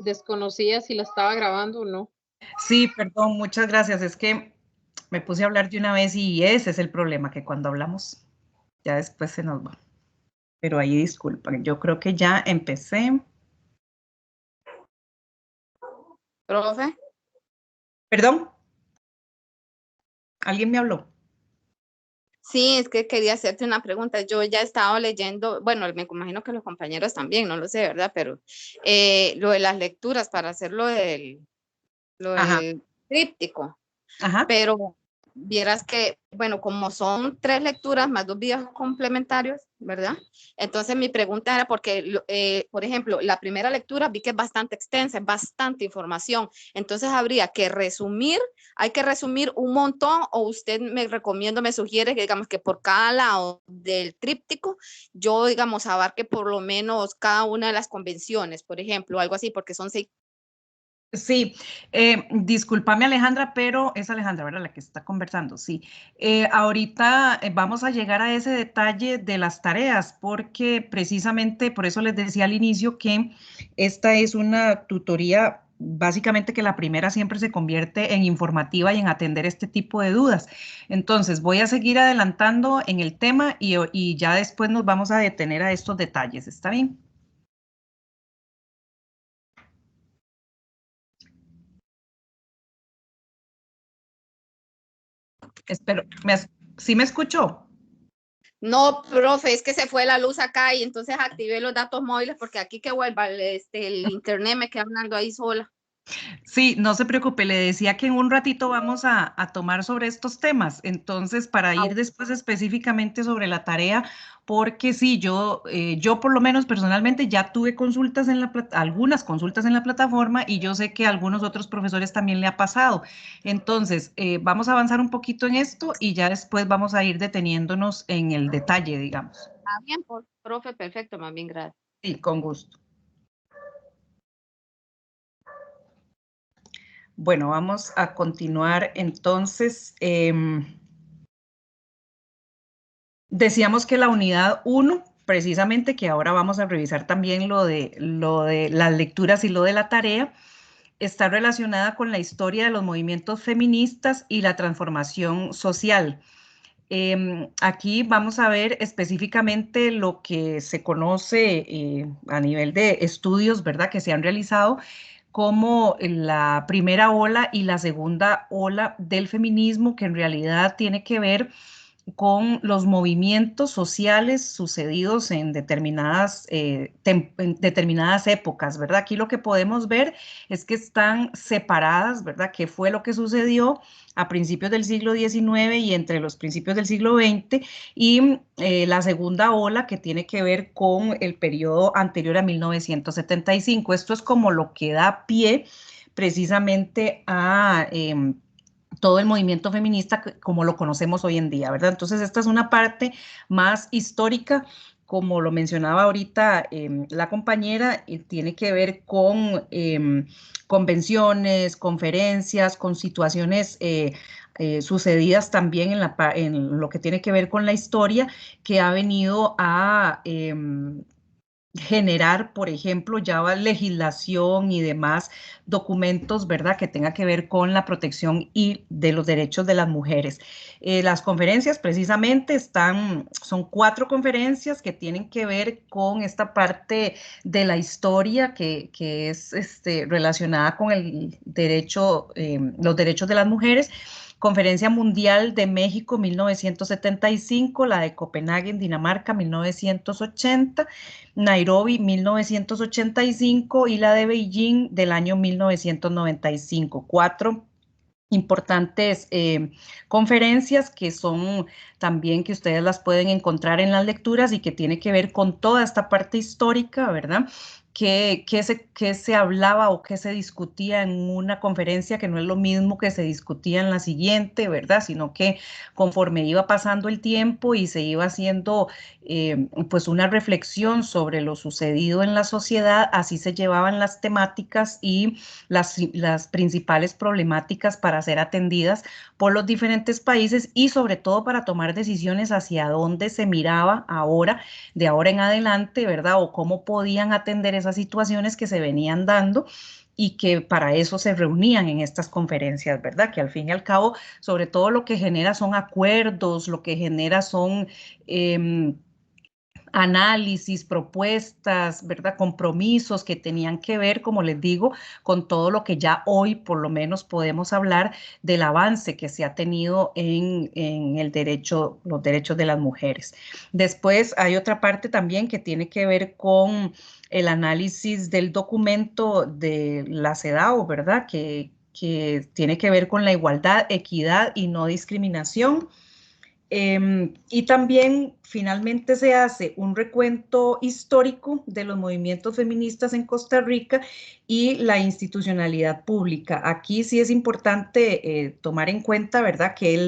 Desconocía si la estaba grabando o no. Sí, perdón, muchas gracias. Es que me puse a hablar de una vez y ese es el problema, que cuando hablamos ya después se nos va. Pero ahí disculpen, yo creo que ya empecé. Profe. Perdón, ¿alguien me habló? Sí, es que quería hacerte una pregunta. Yo ya he estado leyendo, bueno, me imagino que los compañeros también, no lo sé, ¿verdad? Pero lo de las lecturas para hacer lo Ajá, del tríptico. ajá. Pero vieras que, bueno, como son 3 lecturas más 2 videos complementarios, ¿verdad? Entonces mi pregunta era porque, por ejemplo, la primera lectura vi que es bastante extensa, es bastante información, entonces habría que resumir, hay que resumir un montón, o usted me recomienda, me sugiere que digamos que por cada lado del tríptico, yo digamos abarque por lo menos cada una de las convenciones, por ejemplo, algo así, porque son 6. Sí, discúlpame Alejandra, pero es Alejandra, ¿verdad? La que está conversando, sí. Ahorita vamos a llegar a ese detalle de las tareas, porque precisamente por eso les decía al inicio que esta es una tutoría, básicamente que la primera siempre se convierte en informativa y en atender este tipo de dudas. Entonces, voy a seguir adelantando en el tema y ya después nos vamos a detener a estos detalles, ¿está bien? Espero, ¿sí me escuchó? No, profe, es que se fue la luz acá y entonces activé los datos móviles porque aquí que vuelva el internet me queda hablando ahí sola. Sí, no se preocupe, le decía que en un ratito vamos a tomar sobre estos temas, entonces para Ah, ir después específicamente sobre la tarea, porque sí, yo por lo menos personalmente ya tuve consultas en algunas consultas en la plataforma y yo sé que a algunos otros profesores también le ha pasado. Entonces, vamos a avanzar un poquito en esto y ya después vamos a ir deteniéndonos en el detalle, digamos. bien, profe, perfecto, más bien, gracias. Sí, con gusto. Bueno, vamos a continuar entonces. Decíamos que la unidad 1, precisamente, que ahora vamos a revisar también lo de las lecturas y lo de la tarea, está relacionada con la historia de los movimientos feministas y la transformación social. Aquí vamos a ver específicamente lo que se conoce a nivel de estudios, ¿verdad?, que se han realizado como la primera ola y la segunda ola del feminismo, que en realidad tiene que ver con los movimientos sociales sucedidos en determinadas épocas, ¿verdad? Aquí lo que podemos ver es que están separadas, ¿verdad? ¿Qué fue lo que sucedió a principios del siglo XIX y entre los principios del siglo XX? Y la segunda ola que tiene que ver con el periodo anterior a 1975. Esto es como lo que da pie precisamente a todo el movimiento feminista como lo conocemos hoy en día, ¿verdad? Entonces, esta es una parte más histórica, como lo mencionaba ahorita la compañera, tiene que ver con convenciones, conferencias, con situaciones sucedidas también en lo que tiene que ver con la historia, que ha venido a generar, por ejemplo, ya legislación y demás documentos, ¿verdad?, que tenga que ver con la protección y de los derechos de las mujeres. Las conferencias precisamente son 4 conferencias que tienen que ver con esta parte de la historia que es relacionada con el derecho, los derechos de las mujeres. Conferencia Mundial de México 1975, la de Copenhague, Dinamarca 1980, Nairobi 1985 y la de Beijing del año 1995. 4 importantes conferencias que son también que ustedes las pueden encontrar en las lecturas y que tiene que ver con toda esta parte histórica, ¿verdad? ¿Qué se hablaba o qué se discutía en una conferencia, que no es lo mismo que se discutía en la siguiente, ¿verdad? Sino que conforme iba pasando el tiempo y se iba haciendo pues una reflexión sobre lo sucedido en la sociedad, así se llevaban las temáticas y las principales problemáticas para ser atendidas por los diferentes países y sobre todo para tomar decisiones hacia dónde se miraba ahora, de ahora en adelante, ¿verdad? O cómo podían atender esas situaciones que se venían dando y que para eso se reunían en estas conferencias, ¿verdad? Que al fin y al cabo, sobre todo lo que genera son acuerdos, lo que genera son análisis, propuestas, ¿verdad? Compromisos que tenían que ver, como les digo, con todo lo que ya hoy por lo menos podemos hablar del avance que se ha tenido en el derecho, los derechos de las mujeres. Después hay otra parte también que tiene que ver con el análisis del documento de la CEDAW, ¿verdad? Que tiene que ver con la igualdad, equidad y no discriminación. Y también finalmente se hace un recuento histórico de los movimientos feministas en Costa Rica y la institucionalidad pública. Aquí sí es importante tomar en cuenta, ¿verdad?, que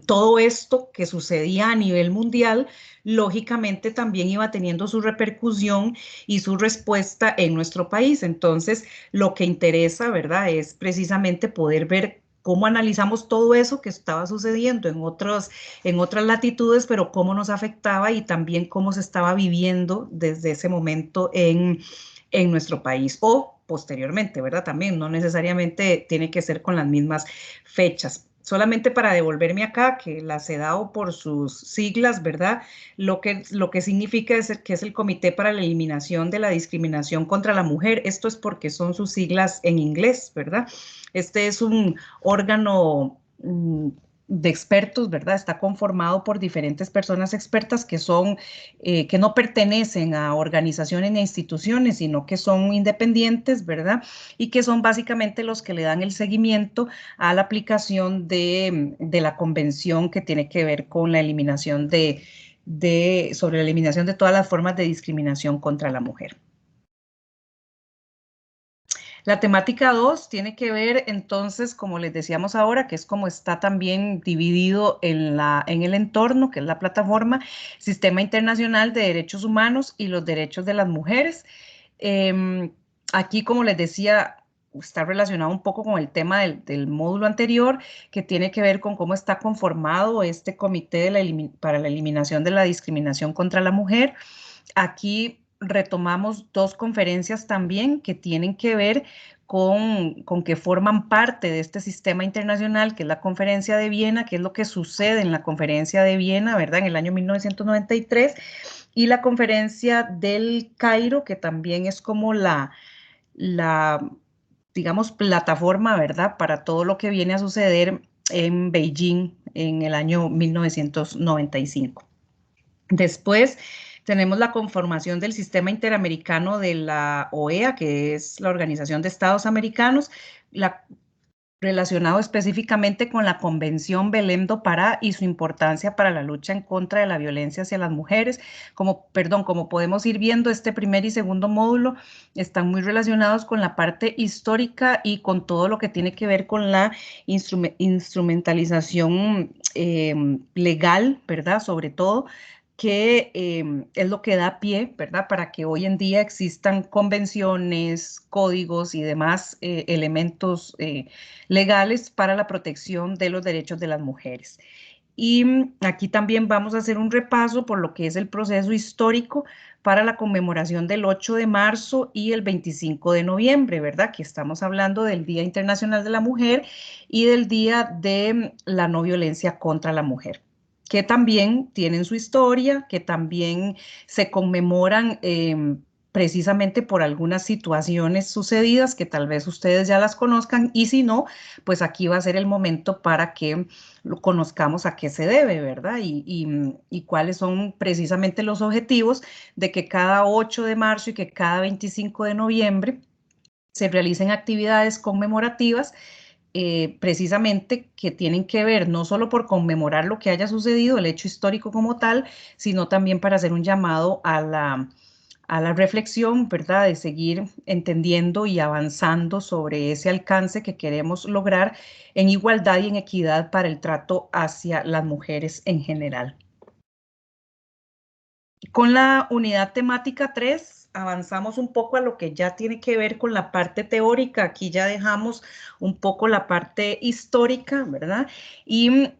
todo esto que sucedía a nivel mundial, lógicamente también iba teniendo su repercusión y su respuesta en nuestro país. Entonces, lo que interesa, ¿verdad?, es precisamente poder ver cómo analizamos todo eso que estaba sucediendo en otras latitudes, pero cómo nos afectaba y también cómo se estaba viviendo desde ese momento en nuestro país o posteriormente, ¿verdad? También no necesariamente tiene que ser con las mismas fechas. Solamente para devolverme acá, que la CEDAW por sus siglas, ¿verdad? Lo que significa es que es el Comité para la Eliminación de la Discriminación contra la Mujer. Esto es porque son sus siglas en inglés, ¿verdad? Este es un órgano de expertos, ¿verdad? Está conformado por diferentes personas expertas que son, que no pertenecen a organizaciones ni instituciones, sino que son independientes, ¿verdad? Y que son básicamente los que le dan el seguimiento a la aplicación de la convención que tiene que ver con la eliminación sobre la eliminación de todas las formas de discriminación contra la mujer. La temática 2 tiene que ver entonces, como les decíamos ahora, que es como está también dividido en el entorno, que es la plataforma Sistema Internacional de Derechos Humanos y los Derechos de las Mujeres. Aquí, como les decía, está relacionado un poco con el tema del módulo anterior, que tiene que ver con cómo está conformado este comité para la eliminación de la discriminación contra la mujer. Aquí retomamos dos conferencias también que tienen que ver con que forman parte de este sistema internacional, que es la Conferencia de Viena, que es lo que sucede en la Conferencia de Viena, ¿verdad?, en el año 1993, y la Conferencia del Cairo, que también es como la digamos, plataforma, ¿verdad?, para todo lo que viene a suceder en Beijing en el año 1995. Después tenemos la conformación del Sistema Interamericano de la OEA, que es la Organización de Estados Americanos, relacionado específicamente con la Convención Belém do Pará y su importancia para la lucha en contra de la violencia hacia las mujeres. Como podemos ir viendo, este primer y segundo módulo están muy relacionados con la parte histórica y con todo lo que tiene que ver con la instrumentalización legal, ¿verdad?, sobre todo, que es lo que da pie, ¿verdad?, para que hoy en día existan convenciones, códigos y demás elementos legales para la protección de los derechos de las mujeres. Y aquí también vamos a hacer un repaso por lo que es el proceso histórico para la conmemoración del 8 de marzo y el 25 de noviembre, ¿verdad?, que estamos hablando del Día Internacional de la Mujer y del Día de la No Violencia contra la Mujer, que también tienen su historia, que también se conmemoran precisamente por algunas situaciones sucedidas que tal vez ustedes ya las conozcan, y si no, pues aquí va a ser el momento para que lo conozcamos a qué se debe, ¿verdad? Y cuáles son precisamente los objetivos de que cada 8 de marzo y que cada 25 de noviembre se realicen actividades conmemorativas precisamente que tienen que ver no solo por conmemorar lo que haya sucedido, el hecho histórico como tal, sino también para hacer un llamado a la reflexión, ¿verdad?, de seguir entendiendo y avanzando sobre ese alcance que queremos lograr en igualdad y en equidad para el trato hacia las mujeres en general. Con la unidad temática 3 avanzamos un poco a lo que ya tiene que ver con la parte teórica. Aquí ya dejamos un poco la parte histórica, ¿verdad? Y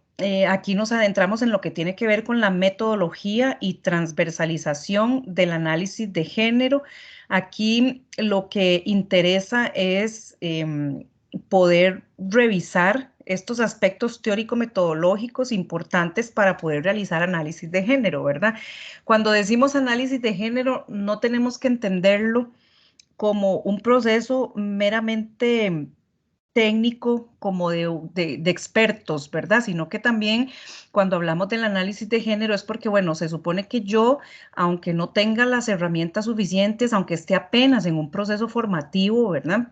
aquí nos adentramos en lo que tiene que ver con la metodología y transversalización del análisis de género. Aquí lo que interesa es poder revisar estos aspectos teórico-metodológicos importantes para poder realizar análisis de género, ¿verdad? Cuando decimos análisis de género, no tenemos que entenderlo como un proceso meramente técnico, como de expertos, ¿verdad? Sino que también cuando hablamos del análisis de género es porque, bueno, se supone que yo, aunque no tenga las herramientas suficientes, aunque esté apenas en un proceso formativo, ¿verdad?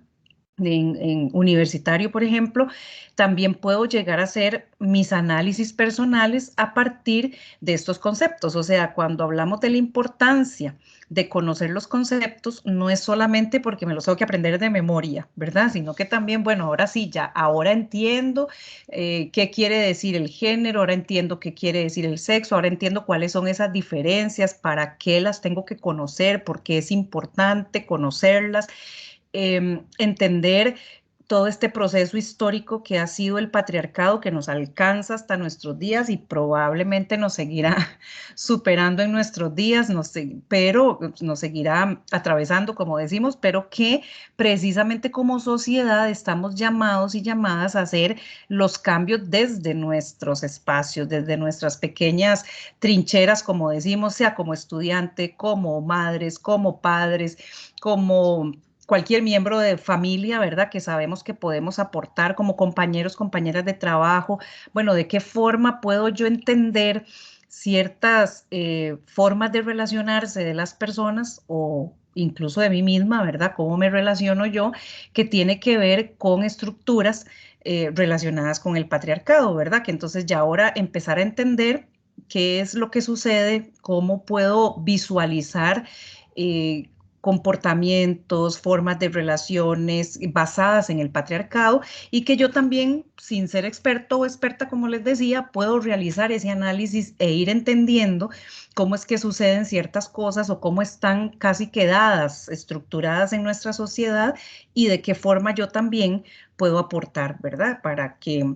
En universitario, por ejemplo, también puedo llegar a hacer mis análisis personales a partir de estos conceptos. O sea, cuando hablamos de la importancia de conocer los conceptos, no es solamente porque me los tengo que aprender de memoria, ¿verdad? Sino que también, bueno, ahora sí, ya, ahora entiendo qué quiere decir el género, ahora entiendo qué quiere decir el sexo, ahora entiendo cuáles son esas diferencias, para qué las tengo que conocer, por qué es importante conocerlas. Entender todo este proceso histórico que ha sido el patriarcado, que nos alcanza hasta nuestros días y probablemente nos seguirá superando en nuestros días, pero nos seguirá atravesando, como decimos, pero que precisamente como sociedad estamos llamados y llamadas a hacer los cambios desde nuestros espacios, desde nuestras pequeñas trincheras, como decimos, sea como estudiante, como madres, como padres, como cualquier miembro de familia, ¿verdad? Que sabemos que podemos aportar como compañeros, compañeras de trabajo. Bueno, ¿de qué forma puedo yo entender ciertas formas de relacionarse de las personas o incluso de mí misma, ¿verdad? ¿Cómo me relaciono yo? Que tiene que ver con estructuras relacionadas con el patriarcado, ¿verdad? Que entonces ya ahora empezar a entender qué es lo que sucede, cómo puedo visualizar comportamientos, formas de relaciones basadas en el patriarcado y que yo también, sin ser experto o experta, como les decía, puedo realizar ese análisis e ir entendiendo cómo es que suceden ciertas cosas o cómo están casi quedadas, estructuradas en nuestra sociedad y de qué forma yo también puedo aportar, ¿verdad? Para que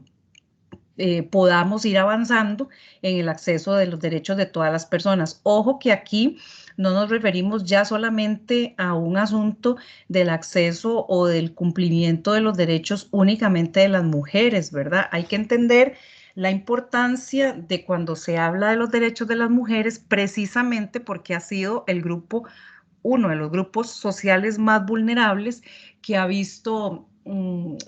podamos ir avanzando en el acceso de los derechos de todas las personas. Ojo que aquí no nos referimos ya solamente a un asunto del acceso o del cumplimiento de los derechos únicamente de las mujeres, ¿verdad? Hay que entender la importancia de cuando se habla de los derechos de las mujeres, precisamente porque ha sido el grupo, uno de los grupos sociales más vulnerables que ha visto,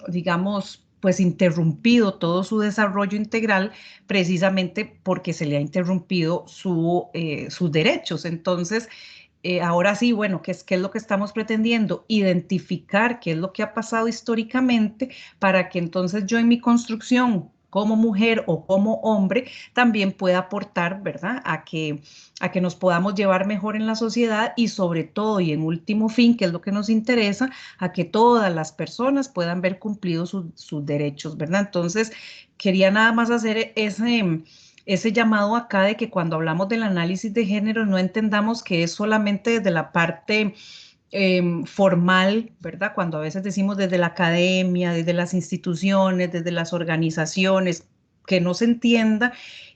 digamos, pues interrumpido todo su desarrollo integral precisamente porque se le ha interrumpido sus derechos. Entonces, ahora sí, bueno, ¿qué es lo que estamos pretendiendo? Identificar qué es lo que ha pasado históricamente para que entonces yo en mi construcción como mujer o como hombre también pueda aportar, ¿verdad? A que nos podamos llevar mejor en la sociedad y sobre todo y en último fin, que es lo que nos interesa, a que todas las personas puedan ver cumplidos sus derechos, ¿verdad? Entonces, quería nada más hacer ese llamado acá de que cuando hablamos del análisis de género no entendamos que es solamente desde la parte formal, ¿verdad? Cuando a veces decimos desde la academia, desde las instituciones, desde las organizaciones, que no se entienda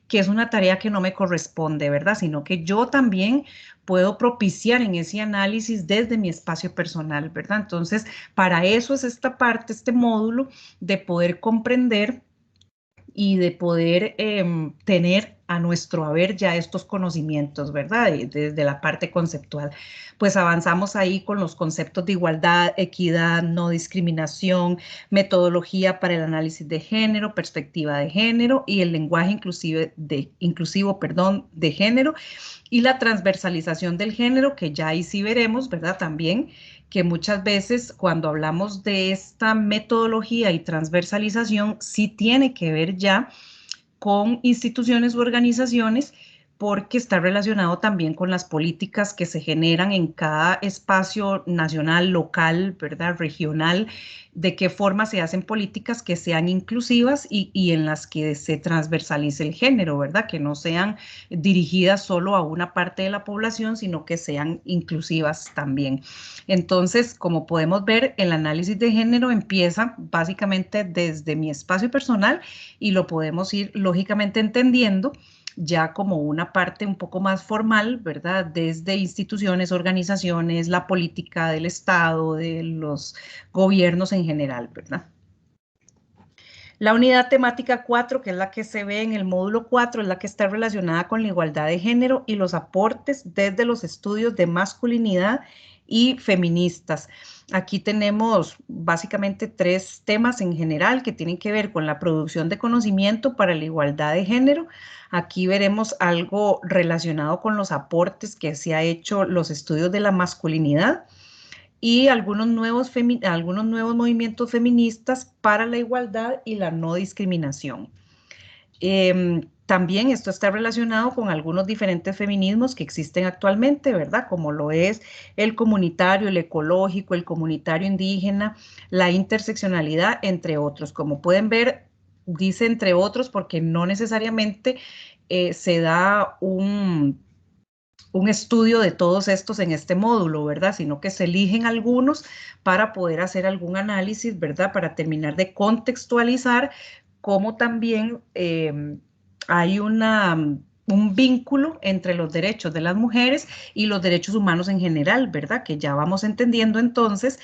que es una tarea que no me corresponde, ¿verdad? Sino que yo también puedo propiciar en ese análisis desde mi espacio personal, ¿verdad? Entonces, para eso es esta parte, este módulo de poder comprender y de poder tener a nuestro haber ya estos conocimientos, ¿verdad? Desde la parte conceptual. Pues avanzamos ahí con los conceptos de igualdad, equidad, no discriminación, metodología para el análisis de género, perspectiva de género y el lenguaje inclusivo de género y la transversalización del género, que ya ahí sí veremos, ¿verdad? También que muchas veces cuando hablamos de esta metodología y transversalización, sí tiene que ver ya con instituciones u organizaciones, porque está relacionado también con las políticas que se generan en cada espacio nacional, local, ¿verdad? Regional, de qué forma se hacen políticas que sean inclusivas y en las que se transversalice el género, ¿verdad? Que no sean dirigidas solo a una parte de la población, sino que sean inclusivas también. Entonces, como podemos ver, el análisis de género empieza básicamente desde mi espacio personal y lo podemos ir lógicamente entendiendo ya como una parte un poco más formal, ¿verdad? Desde instituciones, organizaciones, la política del Estado, de los gobiernos en general, ¿verdad? La unidad temática 4, que es la que se ve en el módulo 4, es la que está relacionada con la igualdad de género y los aportes desde los estudios de masculinidad y feministas. Aquí tenemos básicamente 3 temas en general que tienen que ver con la producción de conocimiento para la igualdad de género. Aquí veremos algo relacionado con los aportes que se ha hecho los estudios de la masculinidad y algunos nuevos movimientos feministas para la igualdad y la no discriminación. También esto está relacionado con algunos diferentes feminismos que existen actualmente, ¿verdad? Como lo es el comunitario, el ecológico, el comunitario indígena, la interseccionalidad, entre otros. Como pueden ver, dice entre otros porque no necesariamente se da un estudio de todos estos en este módulo, ¿verdad? Sino que se eligen algunos para poder hacer algún análisis, ¿verdad? Para terminar de contextualizar cómo también hay un vínculo entre los derechos de las mujeres y los derechos humanos en general, ¿verdad? Que ya vamos entendiendo entonces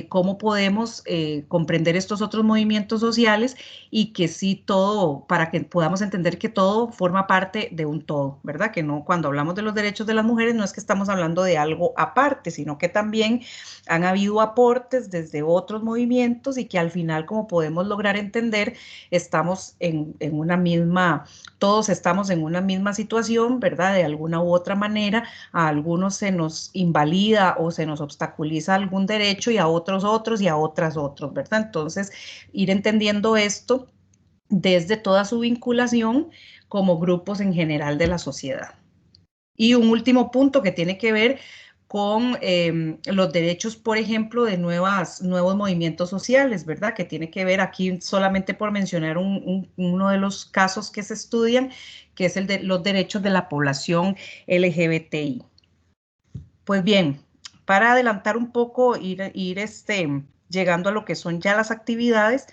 cómo podemos comprender estos otros movimientos sociales y que sí todo, para que podamos entender que todo forma parte de un todo, ¿verdad? Que no, cuando hablamos de los derechos de las mujeres no es que estamos hablando de algo aparte, sino que también han habido aportes desde otros movimientos y que al final, como podemos lograr entender, estamos en una misma, todos estamos en una misma situación, ¿verdad? De alguna u otra manera, a algunos se nos invalida o se nos obstaculiza algún derecho y a otros y a otras otros, ¿verdad? Entonces, ir entendiendo esto desde toda su vinculación como grupos en general de la sociedad. Y un último punto que tiene que ver con los derechos, por ejemplo, de nuevos movimientos sociales, ¿verdad? Que tiene que ver aquí, solamente por mencionar uno de los casos que se estudian, que es el de los derechos de la población LGBTI. Pues bien, para adelantar un poco, ir llegando a lo que son ya las actividades,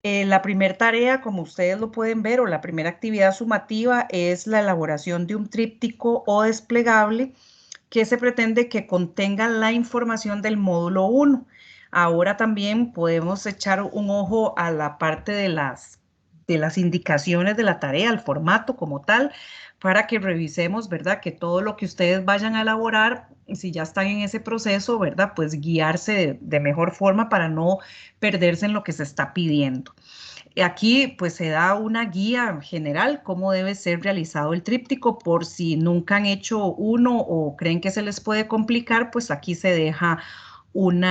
la primera tarea, como ustedes lo pueden ver, o la primera actividad sumativa es la elaboración de un tríptico o desplegable que se pretende que contenga la información del módulo 1. Ahora también podemos echar un ojo a la parte de las indicaciones de la tarea, al formato como tal, para que revisemos, ¿verdad? Que todo lo que ustedes vayan a elaborar, si ya están en ese proceso, ¿verdad? Pues guiarse de mejor forma para no perderse en lo que se está pidiendo. Aquí pues se da una guía general cómo debe ser realizado el tríptico por si nunca han hecho uno o creen que se les puede complicar, pues aquí se deja un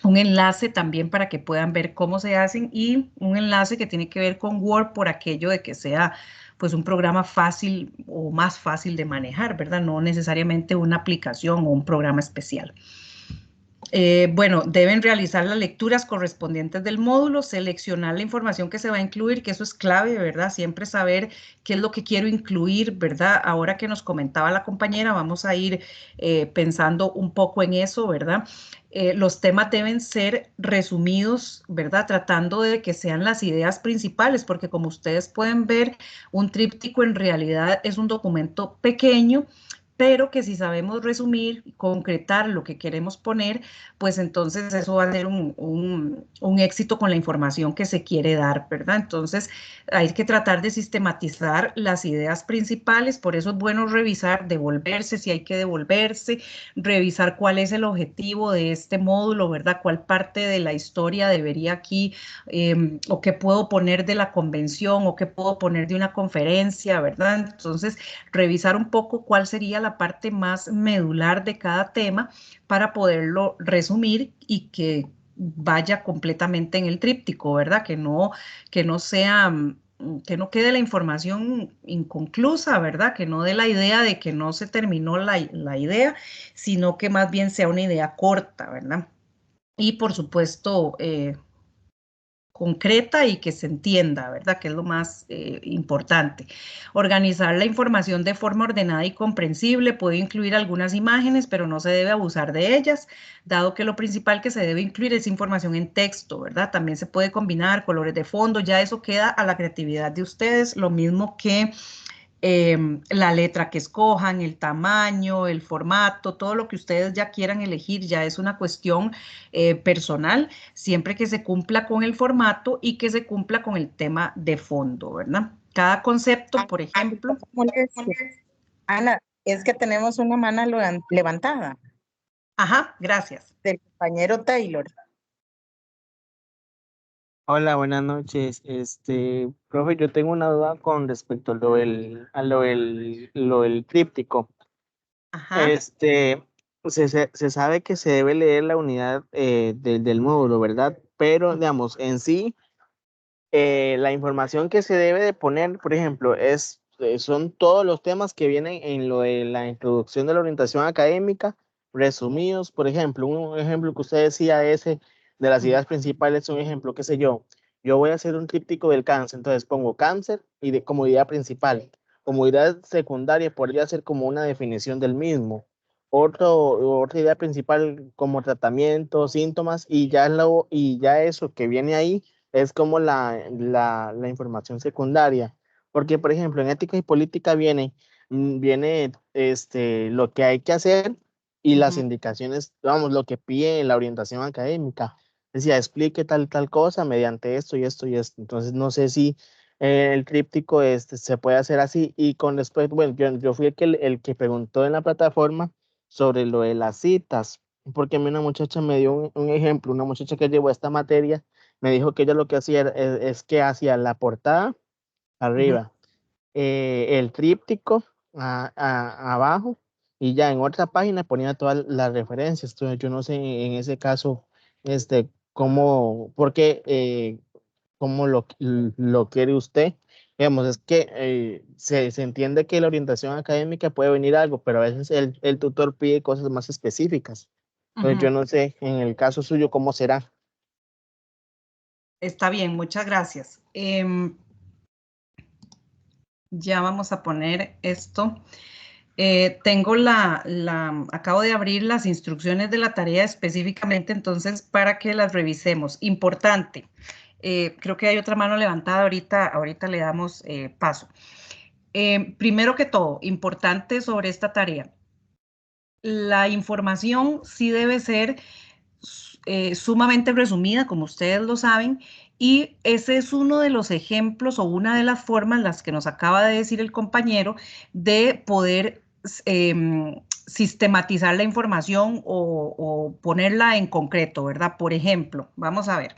enlace también para que puedan ver cómo se hacen y un enlace que tiene que ver con Word por aquello de que sea pues un programa fácil o más fácil de manejar, ¿verdad? No necesariamente una aplicación o un programa especial. Bueno, deben realizar las lecturas correspondientes del módulo, seleccionar la información que se va a incluir, que eso es clave, ¿verdad? Siempre saber qué es lo que quiero incluir, ¿verdad? Ahora que nos comentaba la compañera, vamos a ir pensando un poco en eso, ¿verdad? Los temas deben ser resumidos, ¿verdad? Tratando de que sean las ideas principales, porque como ustedes pueden ver, un tríptico en realidad es un documento pequeño, pero que si sabemos resumir y concretar lo que queremos poner, pues entonces eso va a ser un éxito con la información que se quiere dar, ¿verdad? Entonces hay que tratar de sistematizar las ideas principales, por eso es bueno revisar, devolverse si hay que devolverse, revisar cuál es el objetivo de este módulo, ¿verdad? Cuál parte de la historia debería aquí, o qué puedo poner de la convención, o qué puedo poner de una conferencia, ¿verdad? Entonces, revisar un poco cuál sería la parte más medular de cada tema para poderlo resumir y que vaya completamente en el tríptico, ¿verdad? Que no sea que no quede la información inconclusa, ¿verdad? Que no dé la idea de que no se terminó la idea, sino que más bien sea una idea corta, ¿verdad? Y por supuesto, concreta y que se entienda, ¿verdad? Que es lo más importante. Organizar la información de forma ordenada y comprensible puede incluir algunas imágenes, pero no se debe abusar de ellas, dado que lo principal que se debe incluir es información en texto, ¿verdad? También se puede combinar colores de fondo, ya eso queda a la creatividad de ustedes, lo mismo que la letra que escojan, el tamaño, el formato, todo lo que ustedes ya quieran elegir, ya es una cuestión personal, siempre que se cumpla con el formato y que se cumpla con el tema de fondo, ¿verdad? Cada concepto, por ejemplo. Ana, es que tenemos una mano levantada Ajá, gracias. del compañero Taylor. Hola, buenas noches. Profe, yo tengo una duda con respecto a lo del tríptico. Ajá. Se sabe que se debe leer la unidad del módulo, ¿verdad? Pero, digamos, en sí, la información que se debe de poner, por ejemplo, son todos los temas que vienen en lo de la introducción de la orientación académica, resumidos. Por ejemplo, un ejemplo que usted decía ese de las ideas principales, un ejemplo, qué sé yo voy a hacer un tríptico del cáncer, entonces pongo cáncer como idea principal. Como idea secundaria podría ser como una definición del mismo. Otra idea principal como tratamiento, síntomas, y ya eso que viene ahí es como la información secundaria. Porque, por ejemplo, en ética y política viene lo que hay que hacer y las indicaciones, vamos, lo que pide la orientación académica. Decía, explique tal cosa mediante esto y esto y esto. Entonces, no sé si el tríptico se puede hacer así. Y con respecto, bueno, yo fui el que preguntó en la plataforma sobre lo de las citas, porque a mí una muchacha me dio un ejemplo, una muchacha que llevó esta materia, me dijo que ella lo que hacía es que hacía la portada arriba, el tríptico abajo, y ya en otra página ponía todas las referencias. Entonces yo no sé en ese caso cómo lo quiere usted. Digamos, es que se entiende que la orientación académica puede venir algo, pero a veces el tutor pide cosas más específicas. Entonces yo no sé en el caso suyo cómo será. Está bien, muchas gracias. Ya vamos a poner esto. Tengo acabo de abrir las instrucciones de la tarea específicamente, entonces, para que las revisemos. Importante, creo que hay otra mano levantada, ahorita le damos paso. Primero que todo, importante sobre esta tarea. La información sí debe ser sumamente resumida, como ustedes lo saben, y ese es uno de los ejemplos o una de las formas, las que nos acaba de decir el compañero, de poder sistematizar la información o ponerla en concreto, ¿verdad? Por ejemplo, vamos a ver.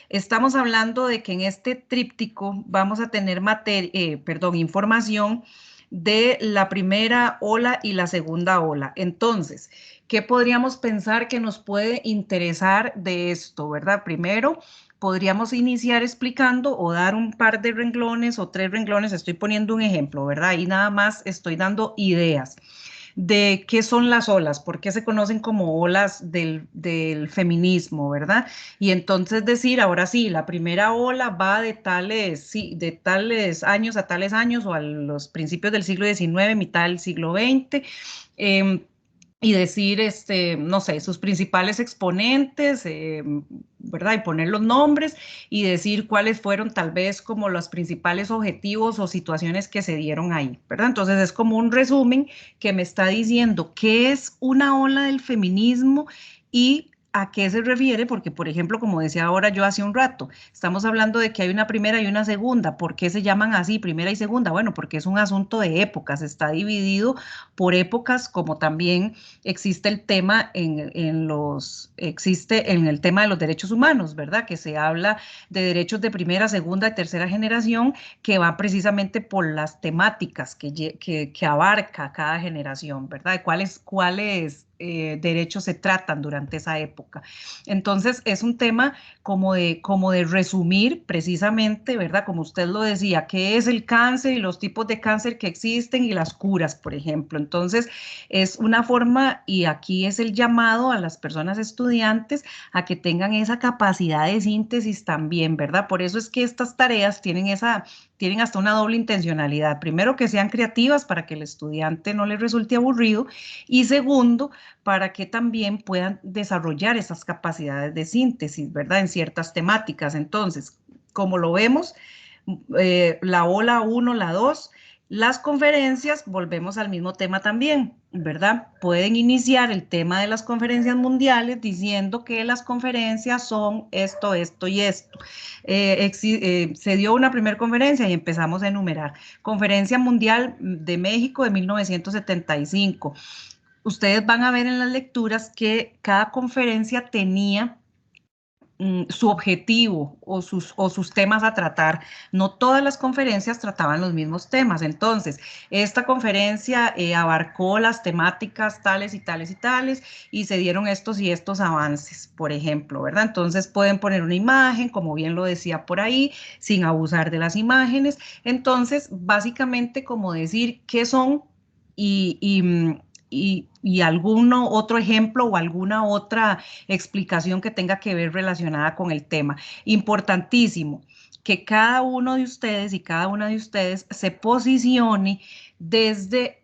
Estamos hablando de que en este tríptico vamos a tener información de la primera ola y la segunda ola. Entonces, ¿qué podríamos pensar que nos puede interesar de esto, verdad? Primero, podríamos iniciar explicando o dar un par de renglones o 3 renglones, estoy poniendo un ejemplo, ¿verdad? Ahí nada más estoy dando ideas de qué son las olas, por qué se conocen como olas del feminismo, ¿verdad? Y entonces decir, ahora sí, la primera ola va de tales años a tales años o a los principios del siglo XIX, mitad del siglo XX, y decir, no sé, sus principales exponentes, ¿verdad? Y poner los nombres y decir cuáles fueron tal vez como los principales objetivos o situaciones que se dieron ahí, ¿verdad? Entonces es como un resumen que me está diciendo qué es una ola del feminismo y a qué se refiere, porque por ejemplo, como decía ahora yo hace un rato, estamos hablando de que hay una primera y una segunda. ¿Por qué se llaman así, primera y segunda? Bueno, porque es un asunto de épocas, está dividido por épocas, como también existe el tema existe en el tema de los derechos humanos, ¿verdad? Que se habla de derechos de primera, segunda y tercera generación, que va precisamente por las temáticas que abarca cada generación, ¿verdad? De cuáles derechos se tratan durante esa época. época. Entonces, es un tema como de resumir precisamente, ¿verdad? Como usted lo decía, qué es el cáncer y los tipos de cáncer que existen y las curas, por ejemplo. Entonces, es una forma, y aquí es el llamado a las personas estudiantes a que tengan esa capacidad de síntesis también, ¿verdad? Por eso es que estas tareas tienen hasta una doble intencionalidad. Primero, que sean creativas para que el estudiante no le resulte aburrido, y segundo, para que también puedan desarrollar esas capacidades de síntesis, ¿verdad? En ciertas temáticas. Entonces, como lo vemos, la O, la 1, la 2, las conferencias, volvemos al mismo tema también, ¿verdad? Pueden iniciar el tema de las conferencias mundiales diciendo que las conferencias son esto, esto y esto. Se dio una primera conferencia y empezamos a enumerar. Conferencia Mundial de México de 1975. Ustedes van a ver en las lecturas que cada conferencia tenía su objetivo o sus temas a tratar. No todas las conferencias trataban los mismos temas. Entonces, esta conferencia abarcó las temáticas tales y tales y tales, y se dieron estos y estos avances, por ejemplo, ¿verdad? Entonces, pueden poner una imagen, como bien lo decía por ahí, sin abusar de las imágenes. Entonces, básicamente, como decir qué son y algún otro ejemplo o alguna otra explicación que tenga que ver relacionada con el tema. Importantísimo que cada uno de ustedes y cada una de ustedes se posicione desde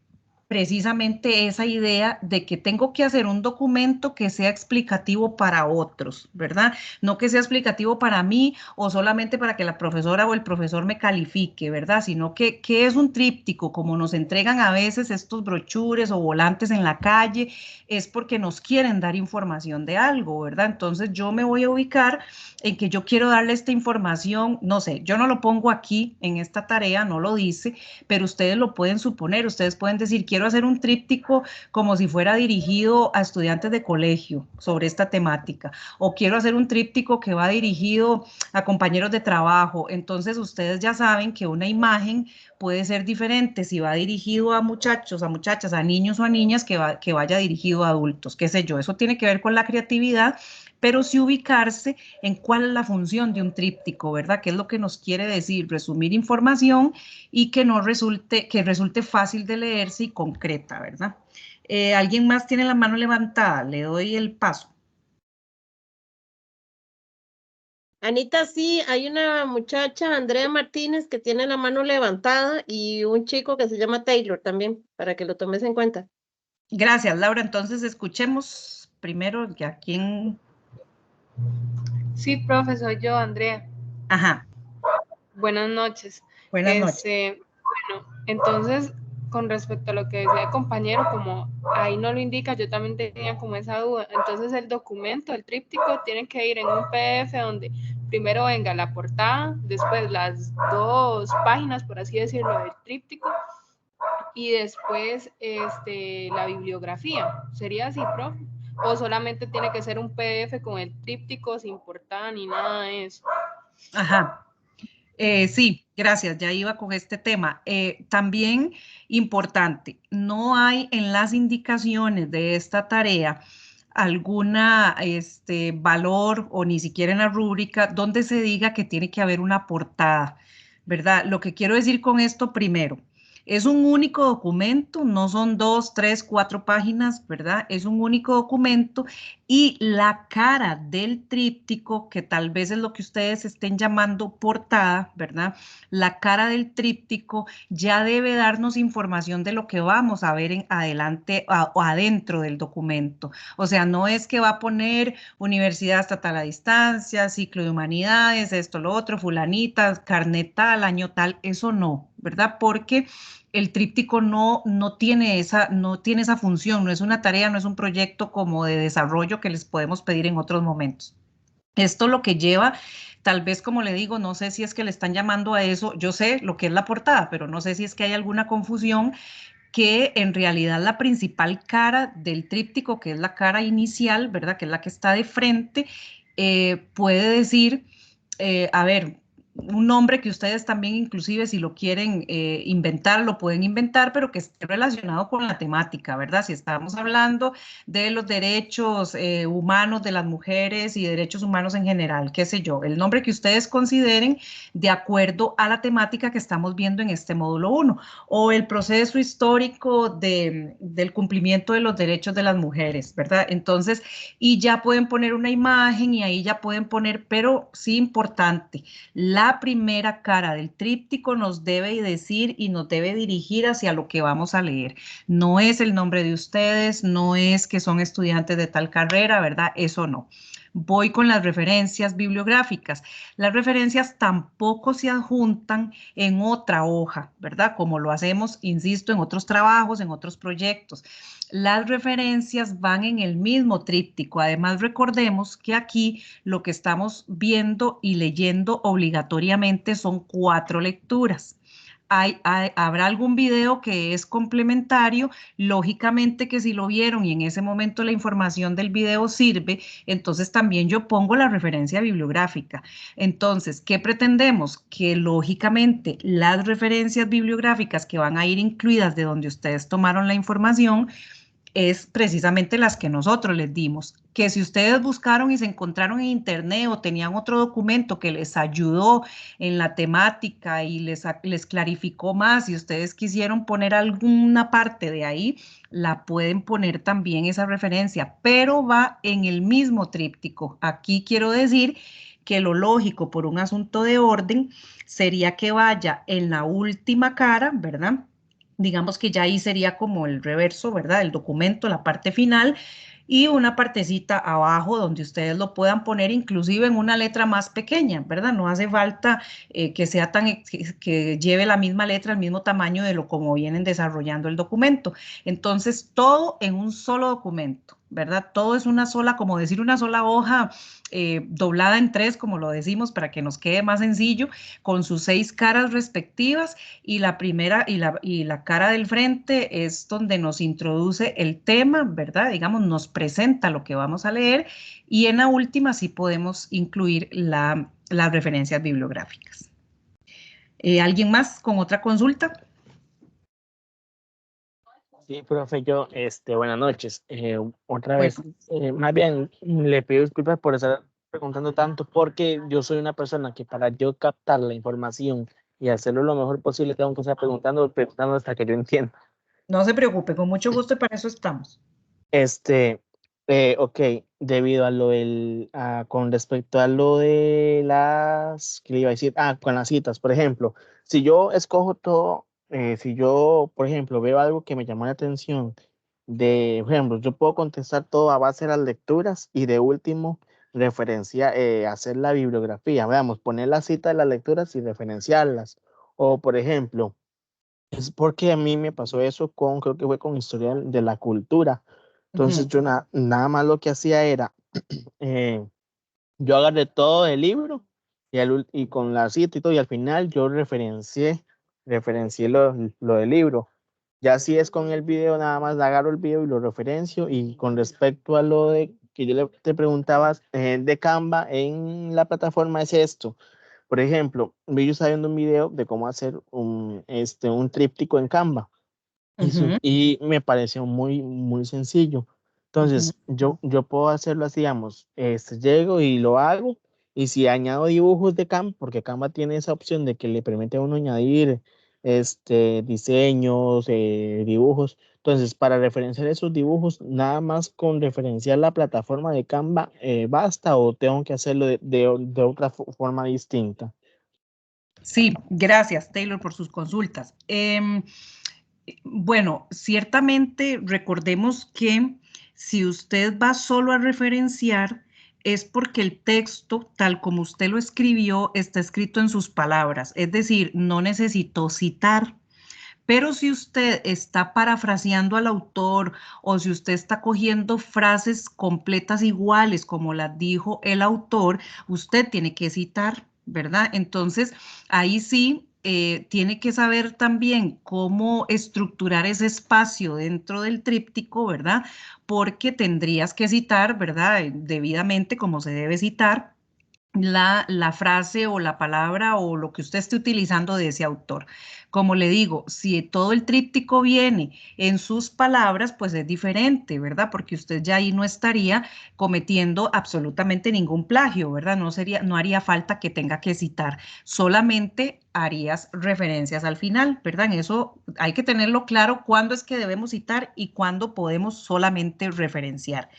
precisamente esa idea de que tengo que hacer un documento que sea explicativo para otros, ¿verdad? No que sea explicativo para mí o solamente para que la profesora o el profesor me califique, ¿verdad? Sino que es un tríptico, como nos entregan a veces estos brochures o volantes en la calle, es porque nos quieren dar información de algo, ¿verdad? Entonces yo me voy a ubicar en que yo quiero darle esta información, no sé, yo no lo pongo aquí en esta tarea, no lo dice, pero ustedes lo pueden suponer, ustedes pueden decir, quiero hacer un tríptico como si fuera dirigido a estudiantes de colegio sobre esta temática, o quiero hacer un tríptico que va dirigido a compañeros de trabajo. Entonces ustedes ya saben que una imagen puede ser diferente si va dirigido a muchachos, a muchachas, a niños o a niñas, que vaya dirigido a adultos, qué sé yo. Eso tiene que ver con la creatividad, pero sí ubicarse en cuál es la función de un tríptico, ¿verdad? ¿Qué es lo que nos quiere decir? Resumir información y que resulte fácil de leerse y concreta, ¿verdad? ¿Alguien más tiene la mano levantada? Le doy el paso. Anita, sí, hay una muchacha, Andrea Martínez, que tiene la mano levantada, y un chico que se llama Taylor también, para que lo tomes en cuenta. Gracias, Laura. Entonces escuchemos primero a quién. Sí, profe, soy yo, Andrea. Ajá. Buenas noches. Buenas noches. Bueno, entonces, con respecto a lo que decía el compañero, como ahí no lo indica, yo también tenía como esa duda. Entonces, el documento, el tríptico, tiene que ir en un PDF donde primero venga la portada, después las 2 páginas, por así decirlo, del tríptico, y después la bibliografía. ¿Sería así, profe? ¿O solamente tiene que ser un PDF con el tríptico sin portada ni nada de eso? Ajá. Sí, gracias, ya iba con este tema. También importante, no hay en las indicaciones de esta tarea alguna valor o ni siquiera en la rúbrica donde se diga que tiene que haber una portada, ¿verdad? Lo que quiero decir con esto primero, es un único documento, no son 2, 3, 4 páginas, ¿verdad? Es un único documento, y la cara del tríptico, que tal vez es lo que ustedes estén llamando portada, ¿verdad? La cara del tríptico ya debe darnos información de lo que vamos a ver en adelante o adentro del documento. O sea, no es que va a poner Universidad Estatal a Distancia, Ciclo de Humanidades, esto, lo otro, fulanita, carnet tal, año tal, eso no, ¿verdad? Porque el tríptico no tiene esa función, no es una tarea, no es un proyecto como de desarrollo que les podemos pedir en otros momentos. Esto lo que lleva, tal vez como le digo, no sé si es que le están llamando a eso, yo sé lo que es la portada, pero no sé si es que hay alguna confusión, que en realidad la principal cara del tríptico, que es la cara inicial, ¿verdad? Que es la que está de frente, puede decir, a ver, un nombre que ustedes también, inclusive si lo quieren inventar, lo pueden inventar, pero que esté relacionado con la temática, ¿verdad? Si estamos hablando de los derechos humanos de las mujeres y derechos humanos en general, qué sé yo, el nombre que ustedes consideren de acuerdo a la temática que estamos viendo en este módulo 1, o el proceso histórico del cumplimiento de los derechos de las mujeres, ¿verdad? Entonces, y ya pueden poner una imagen y ahí ya pueden poner, pero sí importante, la primera cara del tríptico nos debe decir y nos debe dirigir hacia lo que vamos a leer. No es el nombre de ustedes, no es que son estudiantes de tal carrera, ¿verdad? Eso no. Voy con las referencias bibliográficas. Las referencias tampoco se adjuntan en otra hoja, ¿verdad? Como lo hacemos, insisto, en otros trabajos, en otros proyectos. Las referencias van en el mismo tríptico. Además, recordemos que aquí lo que estamos viendo y leyendo obligatoriamente son 4 lecturas. Habrá algún video que es complementario, lógicamente que si lo vieron y en ese momento la información del video sirve, entonces también yo pongo la referencia bibliográfica. Entonces, ¿qué pretendemos? Que lógicamente las referencias bibliográficas que van a ir incluidas de donde ustedes tomaron la información es precisamente las que nosotros les dimos. Que si ustedes buscaron y se encontraron en internet o tenían otro documento que les ayudó en la temática y les clarificó más y ustedes quisieron poner alguna parte de ahí, la pueden poner también esa referencia, pero va en el mismo tríptico. Aquí quiero decir que lo lógico por un asunto de orden sería que vaya en la última cara, ¿verdad? Digamos que ya ahí sería como el reverso, ¿verdad? El documento, la parte final, y una partecita abajo donde ustedes lo puedan poner inclusive en una letra más pequeña, ¿verdad? No hace falta que sea que lleve la misma letra, el mismo tamaño de lo como vienen desarrollando el documento. Entonces, todo en un solo documento, ¿verdad? Todo es una sola, como decir una sola hoja doblada en 3, como lo decimos, para que nos quede más sencillo, con sus 6 caras respectivas, y la primera y la cara del frente es donde nos introduce el tema, ¿verdad? Digamos, nos presenta lo que vamos a leer, y en la última sí podemos incluir las referencias bibliográficas. ¿Alguien más con otra consulta? Sí, profe, yo, buenas noches. Otra Pues, vez, más bien, le pido disculpas por estar preguntando tanto, porque yo soy una persona que para yo captar la información y hacerlo lo mejor posible, tengo que estar preguntando, preguntando hasta que yo entienda. no se preocupe, con mucho gusto y para eso estamos. Ok, debido a lo con respecto a lo de ¿qué le iba a decir? Con las citas, por ejemplo, si yo escojo todo, si yo, por ejemplo, veo algo que me llamó la atención, por ejemplo, yo puedo contestar todo a base de las lecturas y de último, hacer la bibliografía, veamos, poner la cita de las lecturas y referenciarlas. O, por ejemplo, es porque a mí me pasó eso creo que fue con historia de la cultura. Entonces yo nada más lo que hacía era, eh, yo agarré todo el libro y con la cita y todo, y al final yo referencié lo del libro. Ya si es con el video, nada más agarro el video y lo referencio. Y con respecto a lo de que te preguntabas de Canva en la plataforma, es esto. Por ejemplo, yo estaba viendo un video de cómo hacer un tríptico en Canva. Y me pareció muy, muy sencillo. Entonces, yo puedo hacerlo así, digamos, llego y lo hago, y si añado dibujos de Canva, porque Canva tiene esa opción de que le permite a uno añadir diseños, dibujos. Entonces, para referenciar esos dibujos, nada más con referenciar la plataforma de Canva, ¿basta o tengo que hacerlo de otra forma distinta? Sí, gracias, Taylor, por sus consultas. Bueno, ciertamente recordemos que si usted va solo a referenciar, es porque el texto, tal como usted lo escribió, está escrito en sus palabras, es decir, no necesitó citar. Pero si usted está parafraseando al autor o si usted está cogiendo frases completas iguales como las dijo el autor, usted tiene que citar, ¿verdad? Entonces, ahí sí tiene que saber también cómo estructurar ese espacio dentro del tríptico, ¿verdad? Porque tendrías que citar, ¿verdad? Debidamente como se debe citar. la frase o la palabra o lo que usted esté utilizando de ese autor. Como le digo, si todo el tríptico viene en sus palabras, pues es diferente, ¿verdad? Porque usted ya ahí no estaría cometiendo absolutamente ningún plagio, ¿verdad? No haría falta que tenga que citar, solamente harías referencias al final, ¿verdad? En eso hay que tenerlo claro cuándo es que debemos citar y cuándo podemos solamente referenciar.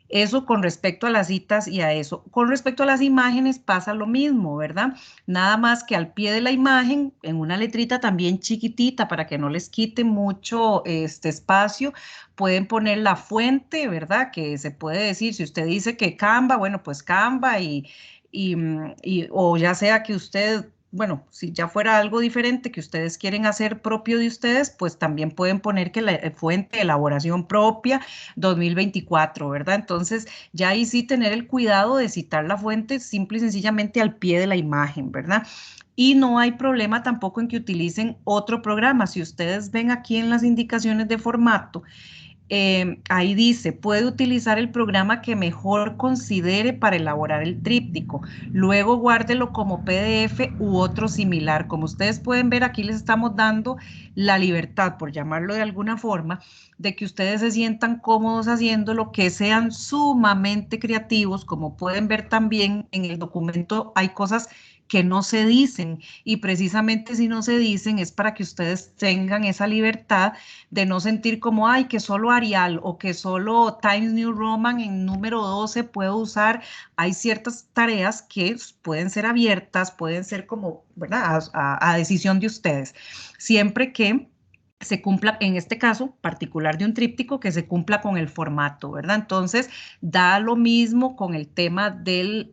Eso con respecto a las citas y a eso. Con respecto a las imágenes pasa lo mismo, ¿verdad? Nada más que al pie de la imagen, en una letrita también chiquitita para que no les quite mucho espacio, pueden poner la fuente, ¿verdad? Que se puede decir, si usted dice que Canva, bueno, pues Canva o ya sea que usted, bueno, si ya fuera algo diferente que ustedes quieren hacer propio de ustedes, pues también pueden poner que la fuente de elaboración propia 2024, ¿verdad? Entonces, ya ahí sí tener el cuidado de citar la fuente simple y sencillamente al pie de la imagen, ¿verdad? Y no hay problema tampoco en que utilicen otro programa. Si ustedes ven aquí en las indicaciones de formato, ahí dice, puede utilizar el programa que mejor considere para elaborar el tríptico. Luego guárdelo como PDF u otro similar. Como ustedes pueden ver, aquí les estamos dando la libertad, por llamarlo de alguna forma, de que ustedes se sientan cómodos haciéndolo, que sean sumamente creativos. Como pueden ver también en el documento hay cosas que no se dicen y precisamente si no se dicen es para que ustedes tengan esa libertad de no sentir como, ay, que solo Arial o que solo Times New Roman en número 12 puedo usar. Hay ciertas tareas que pueden ser abiertas, pueden ser como, ¿verdad? A decisión de ustedes. Siempre que se cumpla, en este caso particular de un tríptico, que se cumpla con el formato, ¿verdad? Entonces, da lo mismo con el tema del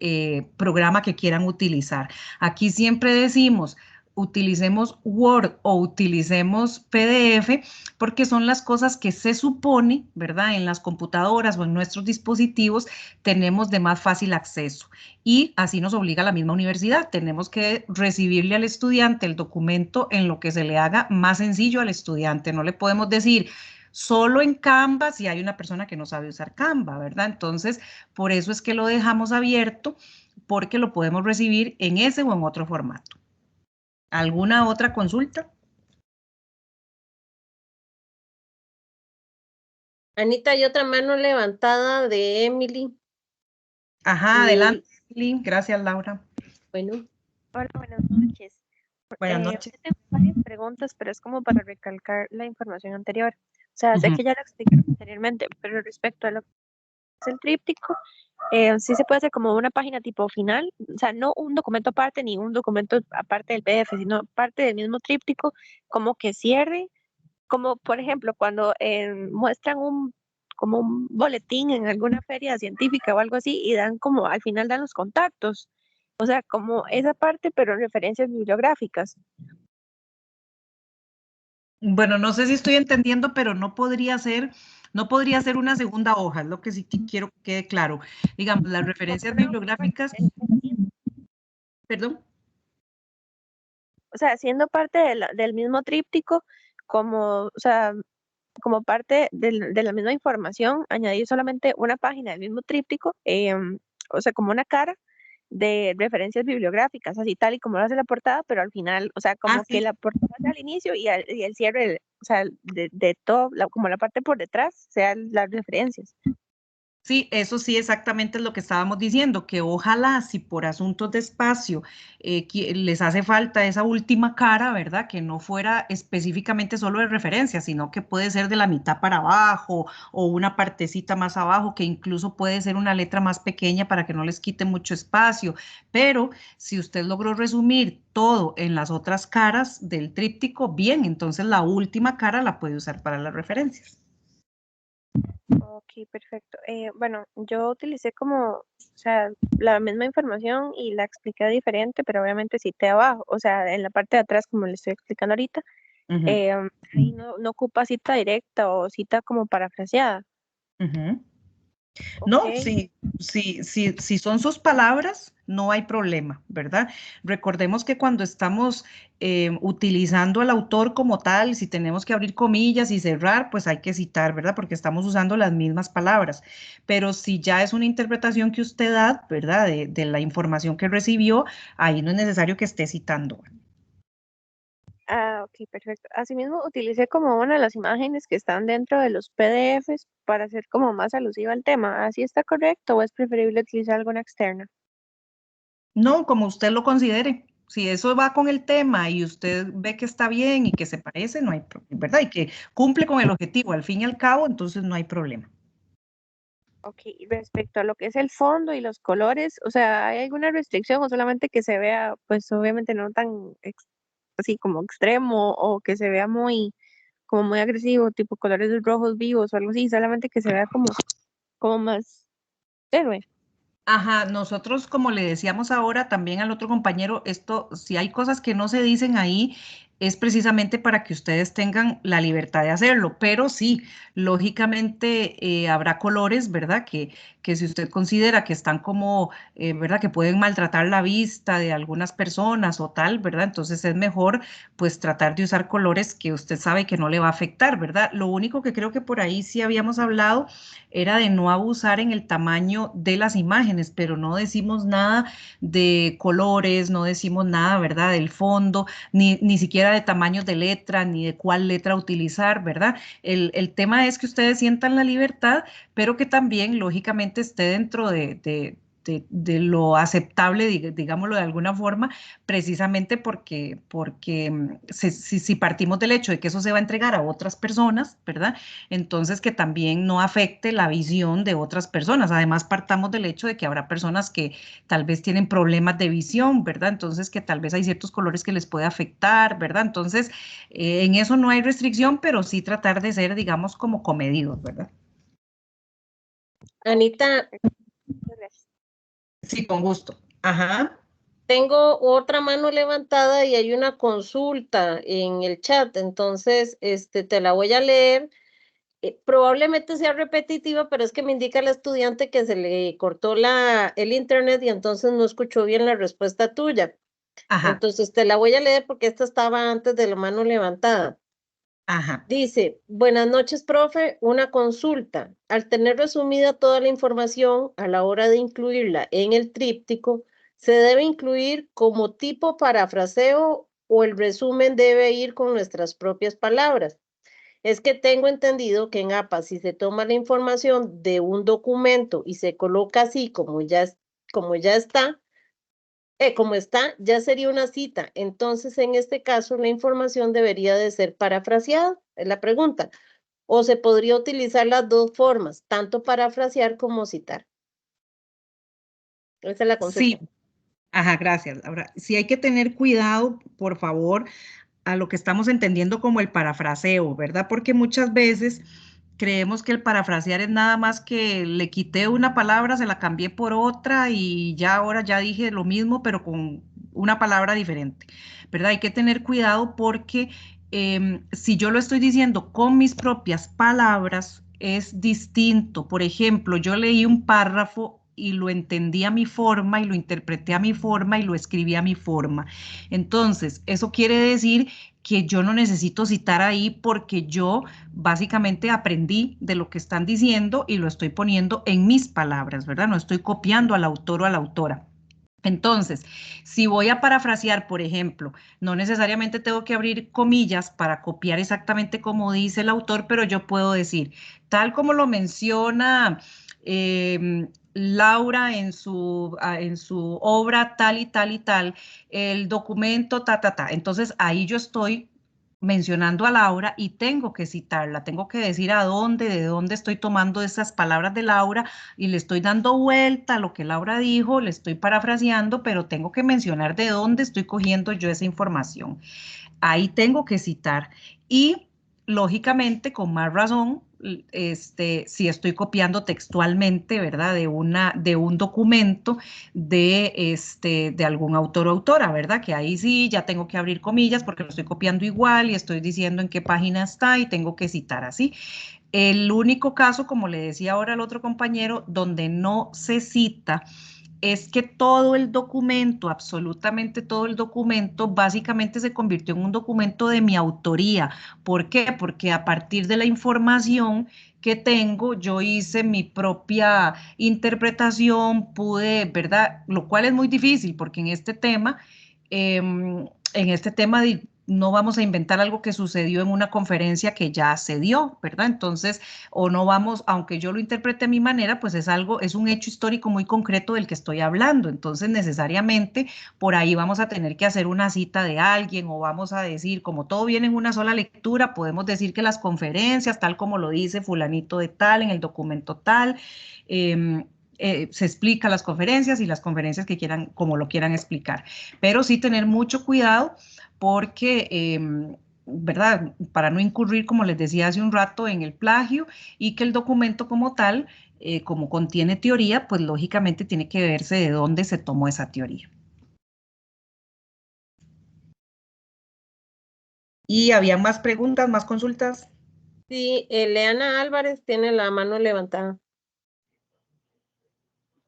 programa que quieran utilizar. Aquí siempre decimos, utilicemos Word o utilicemos PDF, porque son las cosas que se supone, ¿verdad? En las computadoras o en nuestros dispositivos tenemos de más fácil acceso. Y así nos obliga la misma universidad. Tenemos que recibirle al estudiante el documento en lo que se le haga más sencillo al estudiante. No le podemos decir solo en Canva si hay una persona que no sabe usar Canva, ¿verdad? Entonces, por eso es que lo dejamos abierto, porque lo podemos recibir en ese o en otro formato. ¿Alguna otra consulta? Anita, hay otra mano levantada de Emily. Ajá, adelante, Lynn. Gracias, Laura. Bueno. Hola, buenas noches. Buenas noches. Tengo varias preguntas, pero es como para recalcar la información anterior. O sea, sé Ujú. que ya lo explicaron anteriormente, pero respecto a lo que es el tríptico, sí se puede hacer como una página tipo final, o sea, no un documento aparte ni un documento aparte del PDF, sino parte del mismo tríptico, como que cierre, como por ejemplo cuando muestran como un boletín en alguna feria científica o algo así y dan como, al final dan los contactos. O sea, como esa parte, pero en referencias bibliográficas. Bueno, no sé si estoy entendiendo, pero no podría ser una segunda hoja, es lo que sí quiero que quede claro. Digamos, las referencias bibliográficas, perdón. O sea, siendo parte del mismo tríptico, como, o sea, como parte de la misma información, añadir solamente una página del mismo tríptico, o sea, como una cara de referencias bibliográficas, así tal y como lo hace la portada, pero al final, o sea, como que Sí. la portada sea al inicio y el cierre, o sea, de todo, como la parte por detrás, sean las referencias. Sí, eso sí, exactamente es lo que estábamos diciendo, que ojalá si por asuntos de espacio les hace falta esa última cara, ¿verdad? Que no fuera específicamente solo de referencia, sino que puede ser de la mitad para abajo o una partecita más abajo, que incluso puede ser una letra más pequeña para que no les quite mucho espacio. Pero si usted logró resumir todo en las otras caras del tríptico, bien, entonces la última cara la puede usar para las referencias. Ok, perfecto. Bueno, yo utilicé como, o sea, la misma información y la expliqué diferente, pero obviamente cité abajo, o sea, en la parte de atrás, como le estoy explicando ahorita, ahí no ocupa cita directa o cita como parafraseada. No, Ok. si son sus palabras, no hay problema, ¿verdad? Recordemos que cuando estamos utilizando al autor como tal, si tenemos que abrir comillas y cerrar, pues hay que citar, ¿verdad? Porque estamos usando las mismas palabras. Pero si ya es una interpretación que usted da, ¿verdad? De la información que recibió, ahí no es necesario que esté citando. Ah, ok, perfecto. Asimismo, utilicé como una de las imágenes que están dentro de los PDFs para hacer como más alusiva al tema. ¿Así está correcto o es preferible utilizar alguna externa? No, como usted lo considere. Si eso va con el tema y usted ve que está bien y que se parece, no hay problema, ¿verdad? Y que cumple con el objetivo al fin y al cabo, entonces no hay problema. Ok, y respecto a lo que es el fondo y los colores, o sea, ¿hay alguna restricción o solamente que se vea, pues obviamente no tan así como extremo o que se vea muy, como muy agresivo, tipo colores rojos vivos o algo así, solamente que se vea como más héroe? Ajá, nosotros como le decíamos ahora también al otro compañero, esto, si hay cosas que no se dicen ahí, es precisamente para que ustedes tengan la libertad de hacerlo, pero sí, lógicamente habrá colores, ¿verdad? Que si usted considera que están como, ¿verdad? Que pueden maltratar la vista de algunas personas o tal, ¿verdad? Entonces es mejor pues tratar de usar colores que usted sabe que no le va a afectar, ¿verdad? Lo único que creo que por ahí sí habíamos hablado era de no abusar en el tamaño de las imágenes, pero no decimos nada de colores, no decimos nada, ¿verdad? Del fondo, ni siquiera de tamaños de letra, ni de cuál letra utilizar, ¿verdad? El tema es que ustedes sientan la libertad, pero que también, lógicamente, esté dentro de lo aceptable, digámoslo de alguna forma, precisamente porque si partimos del hecho de que eso se va a entregar a otras personas, ¿verdad? Entonces que también no afecte la visión de otras personas. Además, partamos del hecho de que habrá personas que tal vez tienen problemas de visión, ¿verdad? Entonces que tal vez hay ciertos colores que les puede afectar, ¿verdad? Entonces, en eso no hay restricción, pero sí tratar de ser, digamos, como comedidos, ¿verdad? Ok, Anita, perfecto. Muchas gracias. Sí, con gusto. Ajá. tengo otra mano levantada y hay una consulta en el chat, entonces te la voy a leer. Probablemente sea repetitiva, pero es que me indica la estudiante que se le cortó el internet y entonces no escuchó bien la respuesta tuya. Ajá. Entonces te la voy a leer porque esta estaba antes de la mano levantada. Ajá. Dice, buenas noches, profe, una consulta. Al tener resumida toda la información, a la hora de incluirla en el tríptico, ¿se debe incluir como tipo parafraseo o el resumen debe ir con nuestras propias palabras? Es que tengo entendido que en APA, si se toma la información de un documento y se coloca así como ya está, como está, ya sería una cita. Entonces, en este caso, la información debería de ser parafraseada, es la pregunta. O se podría utilizar las dos formas, tanto parafrasear como citar. Esa es la Sí. consulta. Ajá, gracias. Ahora, sí hay que tener cuidado, por favor, a lo que estamos entendiendo como el parafraseo, ¿verdad? Porque muchas veces creemos que el parafrasear es nada más que le quité una palabra, se la cambié por otra y ya ahora ya dije lo mismo, pero con una palabra diferente, ¿verdad? Hay que tener cuidado porque si yo lo estoy diciendo con mis propias palabras, es distinto. Por ejemplo, yo leí un párrafo y lo entendí a mi forma y lo interpreté a mi forma y lo escribí a mi forma. Entonces, eso quiere decir que yo no necesito citar ahí porque yo básicamente aprendí de lo que están diciendo y lo estoy poniendo en mis palabras, ¿verdad? No estoy copiando al autor o a la autora. Entonces, si voy a parafrasear, por ejemplo, no necesariamente tengo que abrir comillas para copiar exactamente como dice el autor, pero yo puedo decir, tal como lo menciona Laura en su obra tal y tal y tal, el documento ta, ta, ta. Entonces, ahí yo estoy mencionando a Laura y tengo que citarla, tengo que decir de dónde estoy tomando esas palabras de Laura y le estoy dando vuelta a lo que Laura dijo, le estoy parafraseando, pero tengo que mencionar de dónde estoy cogiendo yo esa información. Ahí tengo que citar y lógicamente con más razón si estoy copiando textualmente, ¿verdad? De un documento de algún autor o autora, ¿verdad? Que ahí sí ya tengo que abrir comillas porque lo estoy copiando igual y estoy diciendo en qué página está y tengo que citar así. El único caso, como le decía ahora al otro compañero, donde no se cita es que todo el documento, absolutamente todo el documento, básicamente se convirtió en un documento de mi autoría. ¿Por qué? Porque a partir de la información que tengo, yo hice mi propia interpretación, pude, ¿verdad? Lo cual es muy difícil porque en este tema no vamos a inventar algo que sucedió en una conferencia que ya se dio, ¿verdad? Entonces, o no vamos, aunque yo lo interprete a mi manera, pues es un hecho histórico muy concreto del que estoy hablando. Entonces, necesariamente, por ahí vamos a tener que hacer una cita de alguien o vamos a decir, como todo viene en una sola lectura, podemos decir que las conferencias, tal como lo dice fulanito de tal, en el documento tal, se explica las conferencias y las conferencias que quieran, como lo quieran explicar. Pero sí tener mucho cuidado porque, ¿verdad? Para no incurrir, como les decía hace un rato, en el plagio y que el documento como tal, como contiene teoría, pues lógicamente tiene que verse de dónde se tomó esa teoría. ¿Y había más preguntas, más consultas? Sí, Eleana Álvarez tiene la mano levantada.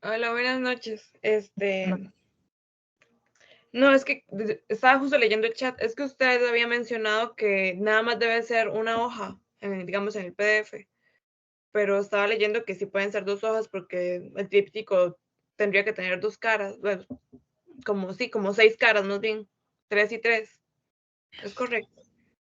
Hola, buenas noches. No, es que estaba justo leyendo el chat. Es que usted había mencionado que nada más debe ser una hoja, digamos, en el PDF. Pero estaba leyendo que sí pueden ser 2 hojas porque el tríptico tendría que tener 2 caras. Bueno, como 6 caras, más bien. 3 y 3. ¿Es correcto?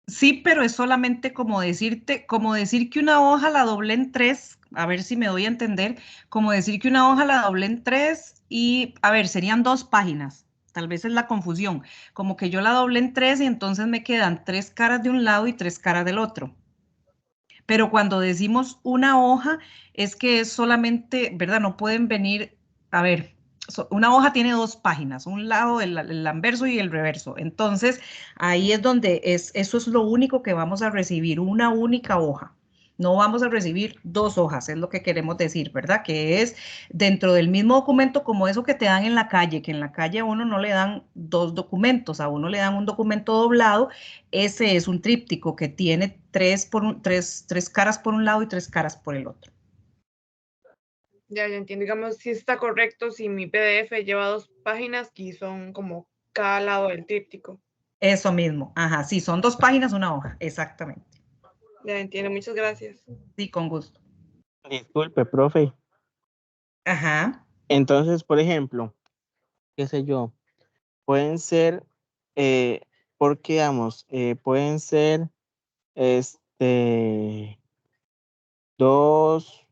Sí, pero es solamente como decir que una hoja la doblé en 3, a ver si me doy a entender, como decir que una hoja la doblé en 3 y, a ver, serían 2 páginas, tal vez es la confusión, como que yo la doblé en 3 y entonces me quedan 3 caras de un lado y 3 caras del otro. Pero cuando decimos una hoja, es que es solamente, ¿verdad? No pueden venir, a ver, una hoja tiene 2 páginas, un lado, el anverso y el reverso. Entonces, ahí es donde eso es lo único que vamos a recibir, una única hoja. No vamos a recibir 2 hojas, es lo que queremos decir, ¿verdad? Que es dentro del mismo documento como eso que te dan en la calle, que en la calle a uno no le dan 2 documentos, a uno le dan un documento doblado. Ese es un tríptico que tiene 3 caras por un lado y 3 caras por el otro. Ya entiendo. Digamos, si está correcto, si mi PDF lleva 2 páginas y son como cada lado del tríptico. Eso mismo, ajá, sí, son 2 páginas, una hoja, exactamente. Ya entiendo, muchas gracias. Sí, con gusto. Disculpe, profe. Ajá. Entonces, por ejemplo, qué sé yo, pueden ser, porque digamos, pueden ser, dos,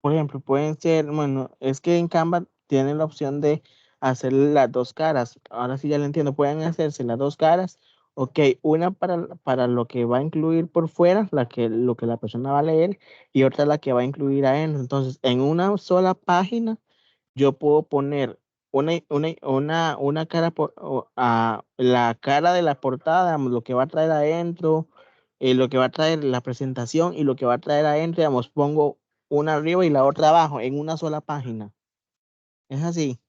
por ejemplo, pueden ser, bueno, es que en Canva tienen la opción de hacer las 2 caras. Ahora sí ya lo entiendo, pueden hacerse las 2 caras. Ok, una para lo que va a incluir por fuera, lo que la persona va a leer, y otra la que va a incluir adentro. Entonces, en una sola página, yo puedo poner una cara la cara de la portada, digamos, lo que va a traer adentro, lo que va a traer la presentación y lo que va a traer adentro, digamos, pongo una arriba y la otra abajo en una sola página. Es así.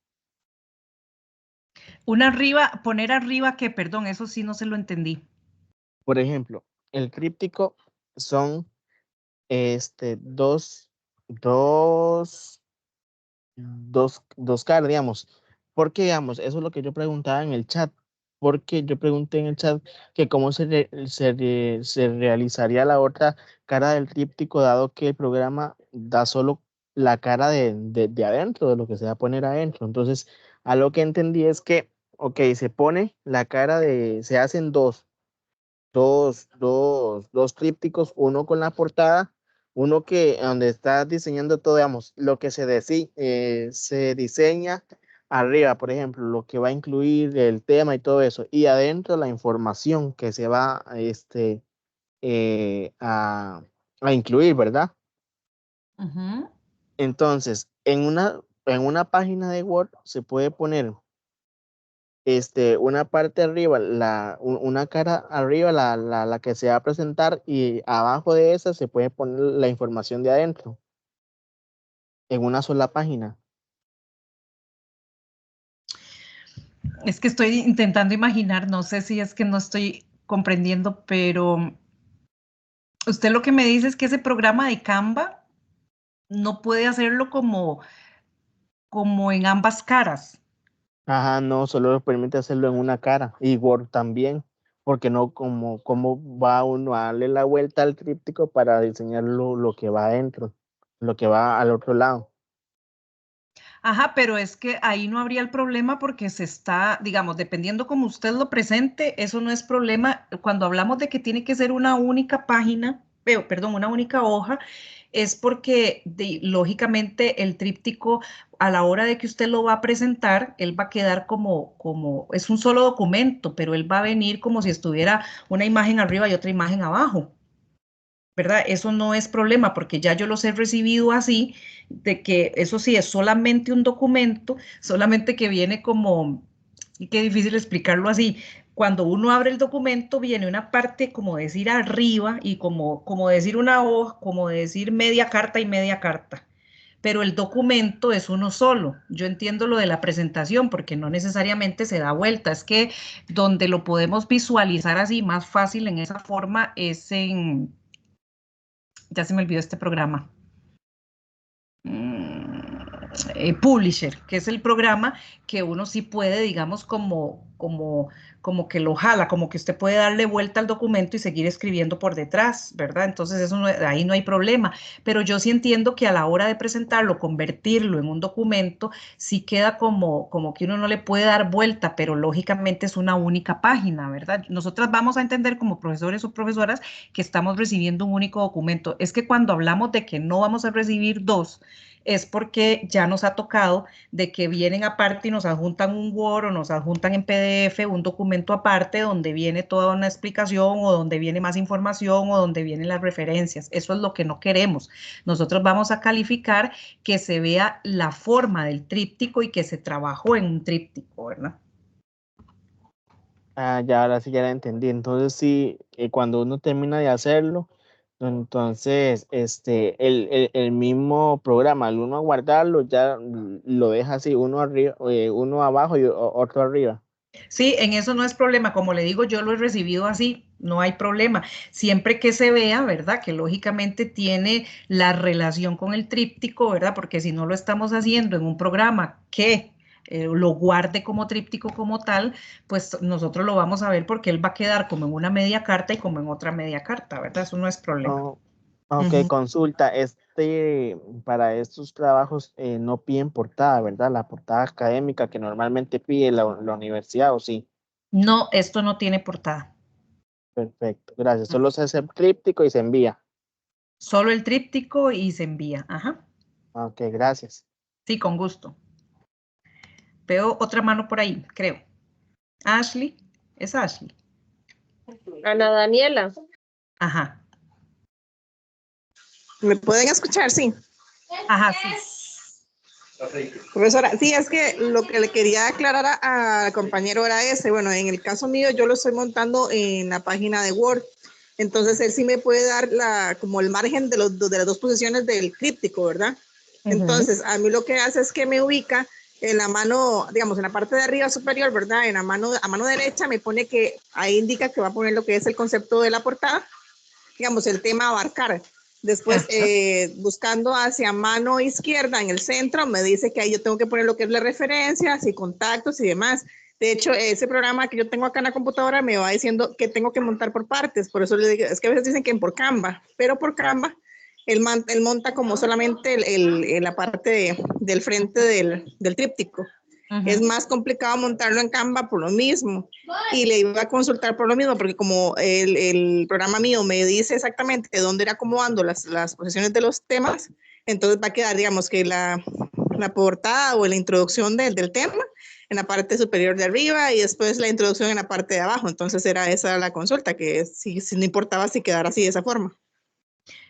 Poner arriba que, perdón, eso sí no se lo entendí. Por ejemplo, el tríptico son dos, dos caras, digamos. Porque, digamos, eso es lo que yo preguntaba en el chat. Porque yo pregunté en el chat que cómo se realizaría la otra cara del tríptico, dado que el programa da solo la cara de adentro, de lo que se va a poner adentro. Entonces, a lo que entendí es que, ok, se pone la cara se hacen dos trípticos, uno con la portada, uno donde está diseñando todo, digamos, lo que se diseña arriba, por ejemplo, lo que va a incluir el tema y todo eso, y adentro la información que se va a incluir, ¿verdad? Ujú. Entonces, en una página de Word se puede poner una parte arriba, una cara arriba, la que se va a presentar, y abajo de esa se puede poner la información de adentro, en una sola página. Es que estoy intentando imaginar, no sé si es que no estoy comprendiendo, pero Usted lo que me dice es que ese programa de Canva no puede hacerlo como en ambas caras. Ajá, no, solo nos permite hacerlo en una cara. Y Word también, porque no, como va uno a darle la vuelta al tríptico para diseñar lo que va adentro, lo que va al otro lado. Ajá, pero es que ahí no habría el problema porque se está, digamos, dependiendo como usted lo presente, eso no es problema. Cuando hablamos de que tiene que ser una única página, perdón, una única hoja, es porque lógicamente el tríptico a la hora de que usted lo va a presentar, él va a quedar es un solo documento, pero él va a venir como si estuviera una imagen arriba y otra imagen abajo. ¿Verdad? Eso no es problema porque ya yo los he recibido así, de que eso sí es solamente un documento, solamente que viene como, y qué difícil explicarlo así. Cuando uno abre el documento viene una parte como decir arriba y como decir una hoja, como decir media carta y media carta. Pero el documento es uno solo. Yo entiendo lo de la presentación porque no necesariamente se da vuelta. Es que donde lo podemos visualizar así más fácil en esa forma es ya se me olvidó este programa. Publisher, que es el programa que uno sí puede, digamos, como que lo jala, como que usted puede darle vuelta al documento y seguir escribiendo por detrás, ¿verdad? Entonces eso ahí no hay problema, pero yo sí entiendo que a la hora de presentarlo, convertirlo en un documento, sí queda como que uno no le puede dar vuelta, pero lógicamente es una única página, ¿verdad? Nosotras vamos a entender como profesores o profesoras que estamos recibiendo un único documento. Es que cuando hablamos de que no vamos a recibir dos, es porque ya nos ha tocado de que vienen aparte y nos adjuntan un Word o nos adjuntan en PDF un documento aparte donde viene toda una explicación o donde viene más información o donde vienen las referencias. Eso es lo que no queremos. Nosotros vamos a calificar que se vea la forma del tríptico y que se trabajó en un tríptico, ¿verdad? Ah, ya, ahora sí ya la entendí. Entonces sí, cuando uno termina de hacerlo, entonces el mismo programa, al uno a guardarlo, ya lo deja así, uno arriba, uno abajo y otro arriba. Sí, en eso no es problema. Como le digo, yo lo he recibido así, no hay problema. Siempre que se vea, ¿verdad? Que lógicamente tiene la relación con el tríptico, ¿verdad? Porque si no lo estamos haciendo en un programa que lo guarde como tríptico como tal, pues nosotros lo vamos a ver porque él va a quedar como en una media carta y como en otra media carta, ¿verdad? Eso no es problema. Oh, ok, Ujú. consulta, para estos trabajos no piden portada, ¿verdad? La portada académica que normalmente pide la universidad, ¿o sí? No, esto no tiene portada. Perfecto, gracias. Solo se hace el tríptico y se envía. Solo el tríptico y se envía. Ajá. Ok, gracias. Sí, con gusto. Veo otra mano por ahí, creo. Ashley, es Ashley. Ana Daniela. Ajá, ¿Me pueden escuchar? Sí. ajá, sí. Profesora, sí, es que lo que le quería aclarar al compañero era ese. Bueno, en el caso mío, yo lo estoy montando en la página de Word. Entonces, él sí me puede dar como el margen de las dos posiciones del críptico, ¿verdad? Entonces, a mí lo que hace es que me ubica en la mano, digamos, en la parte de arriba superior, ¿verdad? A mano derecha me pone que ahí indica que va a poner lo que es el concepto de la portada, digamos, el tema a abarcar. Después, buscando hacia mano izquierda en el centro, me dice que ahí yo tengo que poner lo que es las referencias y contactos y demás. De hecho, ese programa que yo tengo acá en la computadora me va diciendo que tengo que montar por partes. Por eso le digo, es que a veces dicen que por Canva, pero por Canva, él monta como solamente la parte del frente del tríptico. Es más complicado montarlo en Canva por lo mismo. Y le iba a consultar por lo mismo, porque como el programa mío me dice exactamente dónde ir acomodando las posiciones de los temas, entonces va a quedar, digamos, que la portada o la introducción del tema en la parte superior de arriba y después la introducción en la parte de abajo. Entonces era esa la consulta, que si no importaba si quedara así de esa forma.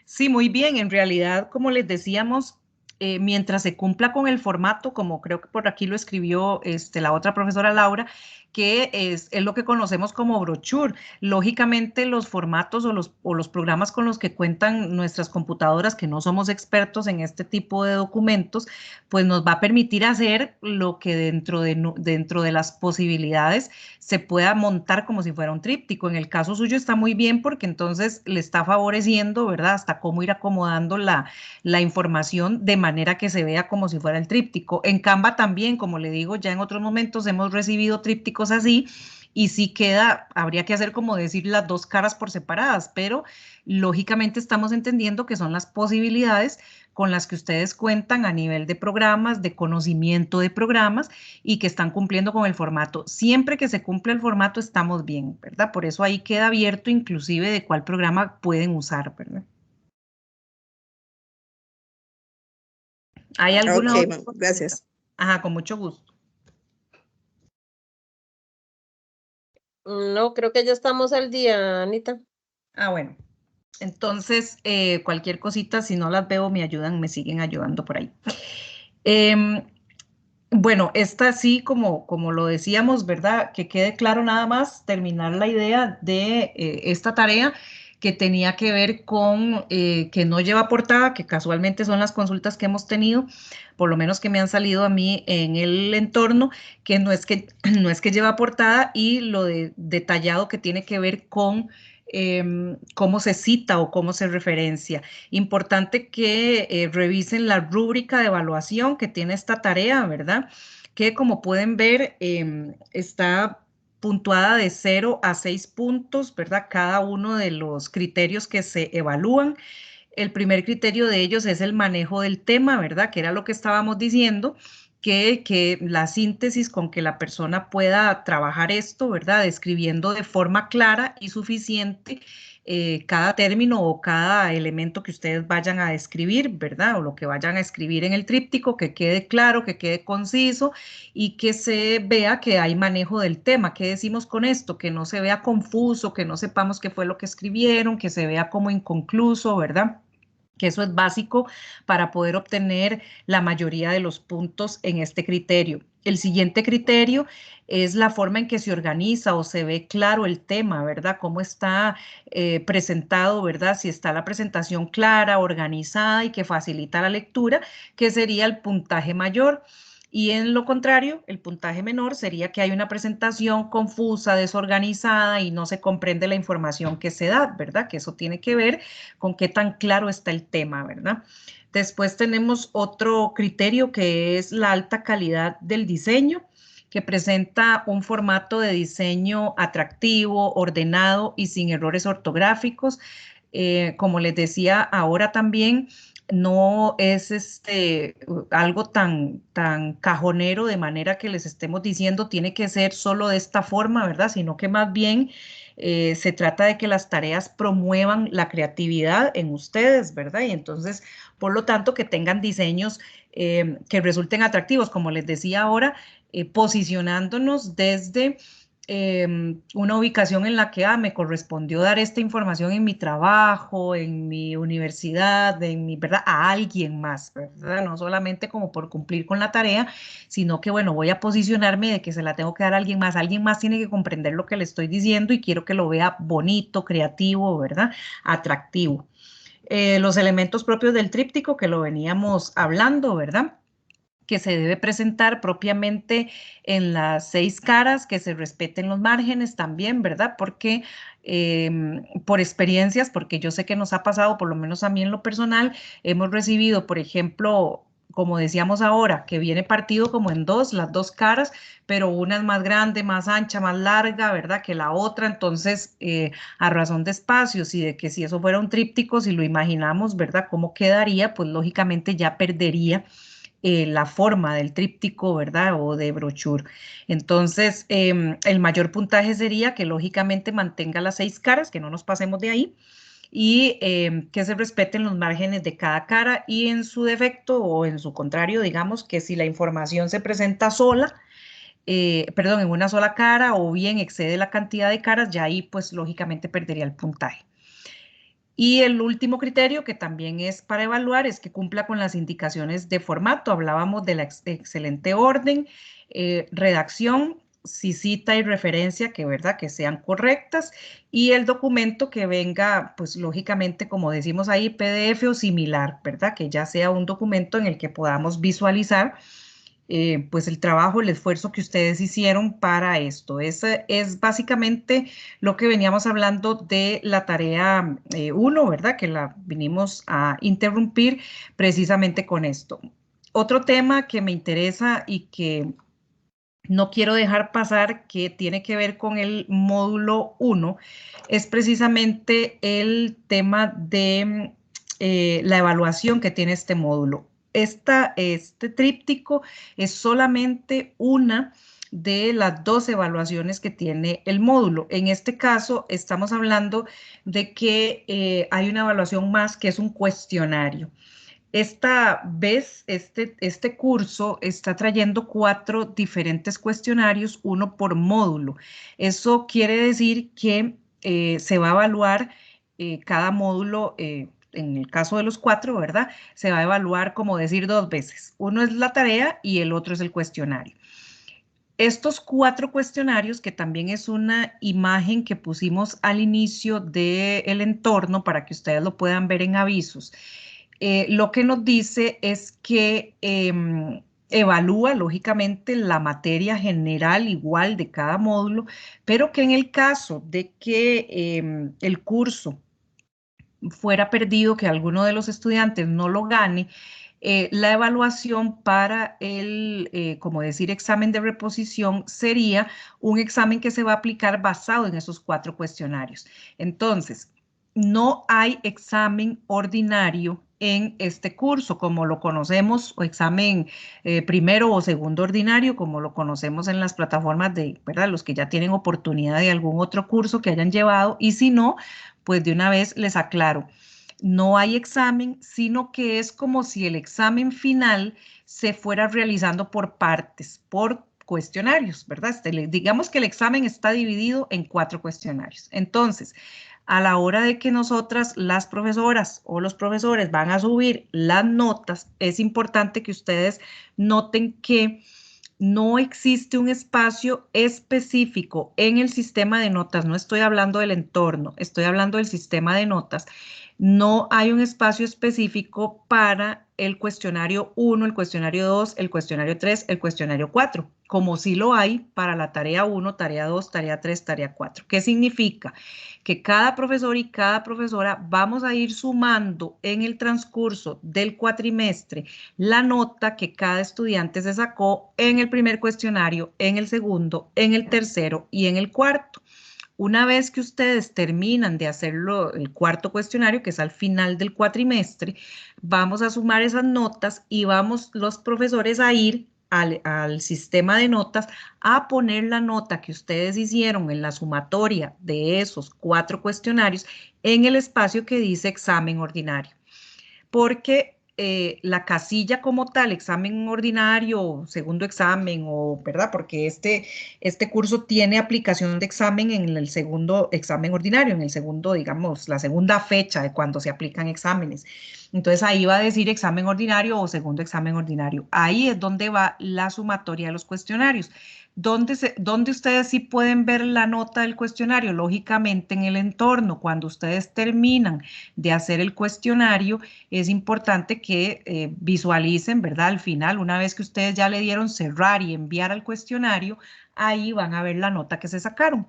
Sí, muy bien. En realidad, como les decíamos, mientras se cumpla con el formato, como creo que por aquí lo escribió la otra profesora Laura, que es lo que conocemos como brochure. Lógicamente los formatos o los programas con los que cuentan nuestras computadoras, que no somos expertos en este tipo de documentos, pues nos va a permitir hacer lo que dentro de las posibilidades se pueda montar como si fuera un tríptico. En el caso suyo está muy bien porque entonces le está favoreciendo, ¿verdad? Hasta cómo ir acomodando la información de manera que se vea como si fuera el tríptico. En Canva también, como le digo, ya en otros momentos hemos recibido trípticos así y sí queda, habría que hacer como decir las dos caras por separadas, pero lógicamente estamos entendiendo que son las posibilidades con las que ustedes cuentan a nivel de programas, de conocimiento de programas y que están cumpliendo con el formato. Siempre que se cumple el formato estamos bien, ¿verdad? Por eso ahí queda abierto inclusive de cuál programa pueden usar, ¿verdad? ¿Hay alguna Ok, otra? gracias. Ajá, con mucho gusto. No, creo que ya estamos al día, Anita. Ah, bueno. Entonces, cualquier cosita, si no las veo, me ayudan, me siguen ayudando por ahí. Bueno, esta sí, como lo decíamos, ¿verdad? Que quede claro nada más, terminar la idea de esta tarea que tenía que ver con que no lleva portada, que casualmente son las consultas que hemos tenido, por lo menos que me han salido a mí en el entorno, que no es que, no es que lleva portada y lo detallado que tiene que ver con cómo se cita o cómo se referencia. Importante que revisen la rúbrica de evaluación que tiene esta tarea, ¿verdad? Que como pueden ver está puntuada de 0 a 6 puntos, ¿verdad? Cada uno de los criterios que se evalúan. El primer criterio de ellos es el manejo del tema, ¿verdad? Que era lo que estábamos diciendo, que la síntesis con que la persona pueda trabajar esto, ¿verdad? Describiendo de forma clara y suficiente cada término o cada elemento que ustedes vayan a describir, ¿verdad? O lo que vayan a escribir en el tríptico, que quede claro, que quede conciso y que se vea que hay manejo del tema. ¿Qué decimos con esto? Que no se vea confuso, que no sepamos qué fue lo que escribieron, que se vea como inconcluso, ¿verdad? Que eso es básico para poder obtener la mayoría de los puntos en este criterio. El siguiente criterio es la forma en que se organiza o se ve claro el tema, ¿verdad? Cómo está presentado, ¿verdad? Si está la presentación clara, organizada y que facilita la lectura, que sería el puntaje mayor. Y en lo contrario, el puntaje menor sería que hay una presentación confusa, desorganizada y no se comprende la información que se da, ¿verdad? Que eso tiene que ver con qué tan claro está el tema, ¿verdad? Después tenemos otro criterio que es la alta calidad del diseño, que presenta un formato de diseño atractivo, ordenado y sin errores ortográficos. Como les decía ahora también, no es algo tan cajonero de manera que les estemos diciendo tiene que ser solo de esta forma, ¿verdad? Sino que más bien se trata de que las tareas promuevan la creatividad en ustedes, ¿verdad? Y entonces, por lo tanto, que tengan diseños que resulten atractivos, como les decía ahora, posicionándonos desde una ubicación en la que me correspondió dar esta información en mi trabajo, en mi universidad, ¿verdad? A alguien más, ¿verdad? No solamente como por cumplir con la tarea, sino que, bueno, voy a posicionarme de que se la tengo que dar a alguien más. Alguien más tiene que comprender lo que le estoy diciendo y quiero que lo vea bonito, creativo, ¿verdad? Atractivo. Los elementos propios del tríptico que lo veníamos hablando, ¿verdad? Que se debe presentar propiamente en las 6 caras, que se respeten los márgenes también, ¿verdad? Porque por experiencias, porque yo sé que nos ha pasado, por lo menos a mí en lo personal, hemos recibido, por ejemplo, como decíamos ahora, que viene partido como en dos, las 2 caras, pero una es más grande, más ancha, más larga, ¿verdad? Que la otra, entonces, a razón de espacios y de que si eso fuera un tríptico, si lo imaginamos, ¿verdad? ¿Cómo quedaría? Pues lógicamente ya perdería la forma del tríptico, ¿verdad? O de brochure. Entonces, el mayor puntaje sería que lógicamente mantenga las 6 caras, que no nos pasemos de ahí, y que se respeten los márgenes de cada cara y en su defecto o en su contrario, digamos que si la información se presenta sola, perdón, en una sola cara o bien excede la cantidad de caras, ya ahí pues lógicamente perdería el puntaje. Y el último criterio, que también es para evaluar, es que cumpla con las indicaciones de formato. Hablábamos de la excelente orden, redacción, si cita y referencia, que verdad que sean correctas, y el documento que venga, pues lógicamente, como decimos ahí, PDF o similar, verdad, que ya sea un documento en el que podamos visualizar pues el trabajo, el esfuerzo que ustedes hicieron para esto. Ese es básicamente lo que veníamos hablando de la tarea 1, ¿verdad? Que la vinimos a interrumpir precisamente con esto. Otro tema que me interesa y que no quiero dejar pasar, que tiene que ver con el módulo 1, es precisamente el tema de la evaluación que tiene este módulo. Este tríptico es solamente una de las 2 evaluaciones que tiene el módulo. En este caso, estamos hablando de que hay una evaluación más que es un cuestionario. Esta vez, este curso está trayendo 4 diferentes cuestionarios, uno por módulo. Eso quiere decir que se va a evaluar cada módulo, en el caso de los 4, ¿verdad? Se va a evaluar, como decir, 2 veces. Uno es la tarea y el otro es el cuestionario. Estos 4 cuestionarios, que también es una imagen que pusimos al inicio del entorno para que ustedes lo puedan ver en avisos, lo que nos dice es que evalúa lógicamente la materia general igual de cada módulo, pero que en el caso de que el curso fuera perdido, que alguno de los estudiantes no lo gane, la evaluación para el, como decir, examen de reposición sería un examen que se va a aplicar basado en esos 4 cuestionarios. Entonces, no hay examen ordinario en este curso, como lo conocemos, o examen primero o segundo ordinario, como lo conocemos en las plataformas de, ¿verdad? Los que ya tienen oportunidad de algún otro curso que hayan llevado, y si no, pues de una vez les aclaro, no hay examen, sino que es como si el examen final se fuera realizando por partes, por cuestionarios, ¿verdad? Digamos que el examen está dividido en 4 cuestionarios. Entonces, a la hora de que nosotras, las profesoras o los profesores, van a subir las notas, es importante que ustedes noten que no existe un espacio específico en el sistema de notas. No estoy hablando del entorno, estoy hablando del sistema de notas. No hay un espacio específico para el cuestionario 1, el cuestionario 2, el cuestionario 3, el cuestionario 4, como sí lo hay para la tarea 1, tarea 2, tarea 3, tarea 4. ¿Qué significa? Que cada profesor y cada profesora vamos a ir sumando en el transcurso del cuatrimestre la nota que cada estudiante se sacó en el primer cuestionario, en el segundo, en el tercero y en el cuarto. Una vez que ustedes terminan de hacerlo, el 4.º cuestionario, que es al final del cuatrimestre, vamos a sumar esas notas y vamos los profesores a ir al sistema de notas a poner la nota que ustedes hicieron en la sumatoria de esos 4 cuestionarios en el espacio que dice examen ordinario. Porque la casilla como tal, examen ordinario, segundo examen, o ¿verdad? Porque este curso tiene aplicación de examen en el segundo examen ordinario, en el segundo, digamos, la segunda fecha de cuando se aplican exámenes. Entonces ahí va a decir examen ordinario o segundo examen ordinario. Ahí es donde va la sumatoria de los cuestionarios. ¿Dónde ustedes sí pueden ver la nota del cuestionario? Lógicamente en el entorno. Cuando ustedes terminan de hacer el cuestionario, es importante que visualicen, ¿verdad? Al final, una vez que ustedes ya le dieron cerrar y enviar al cuestionario, ahí van a ver la nota que se sacaron.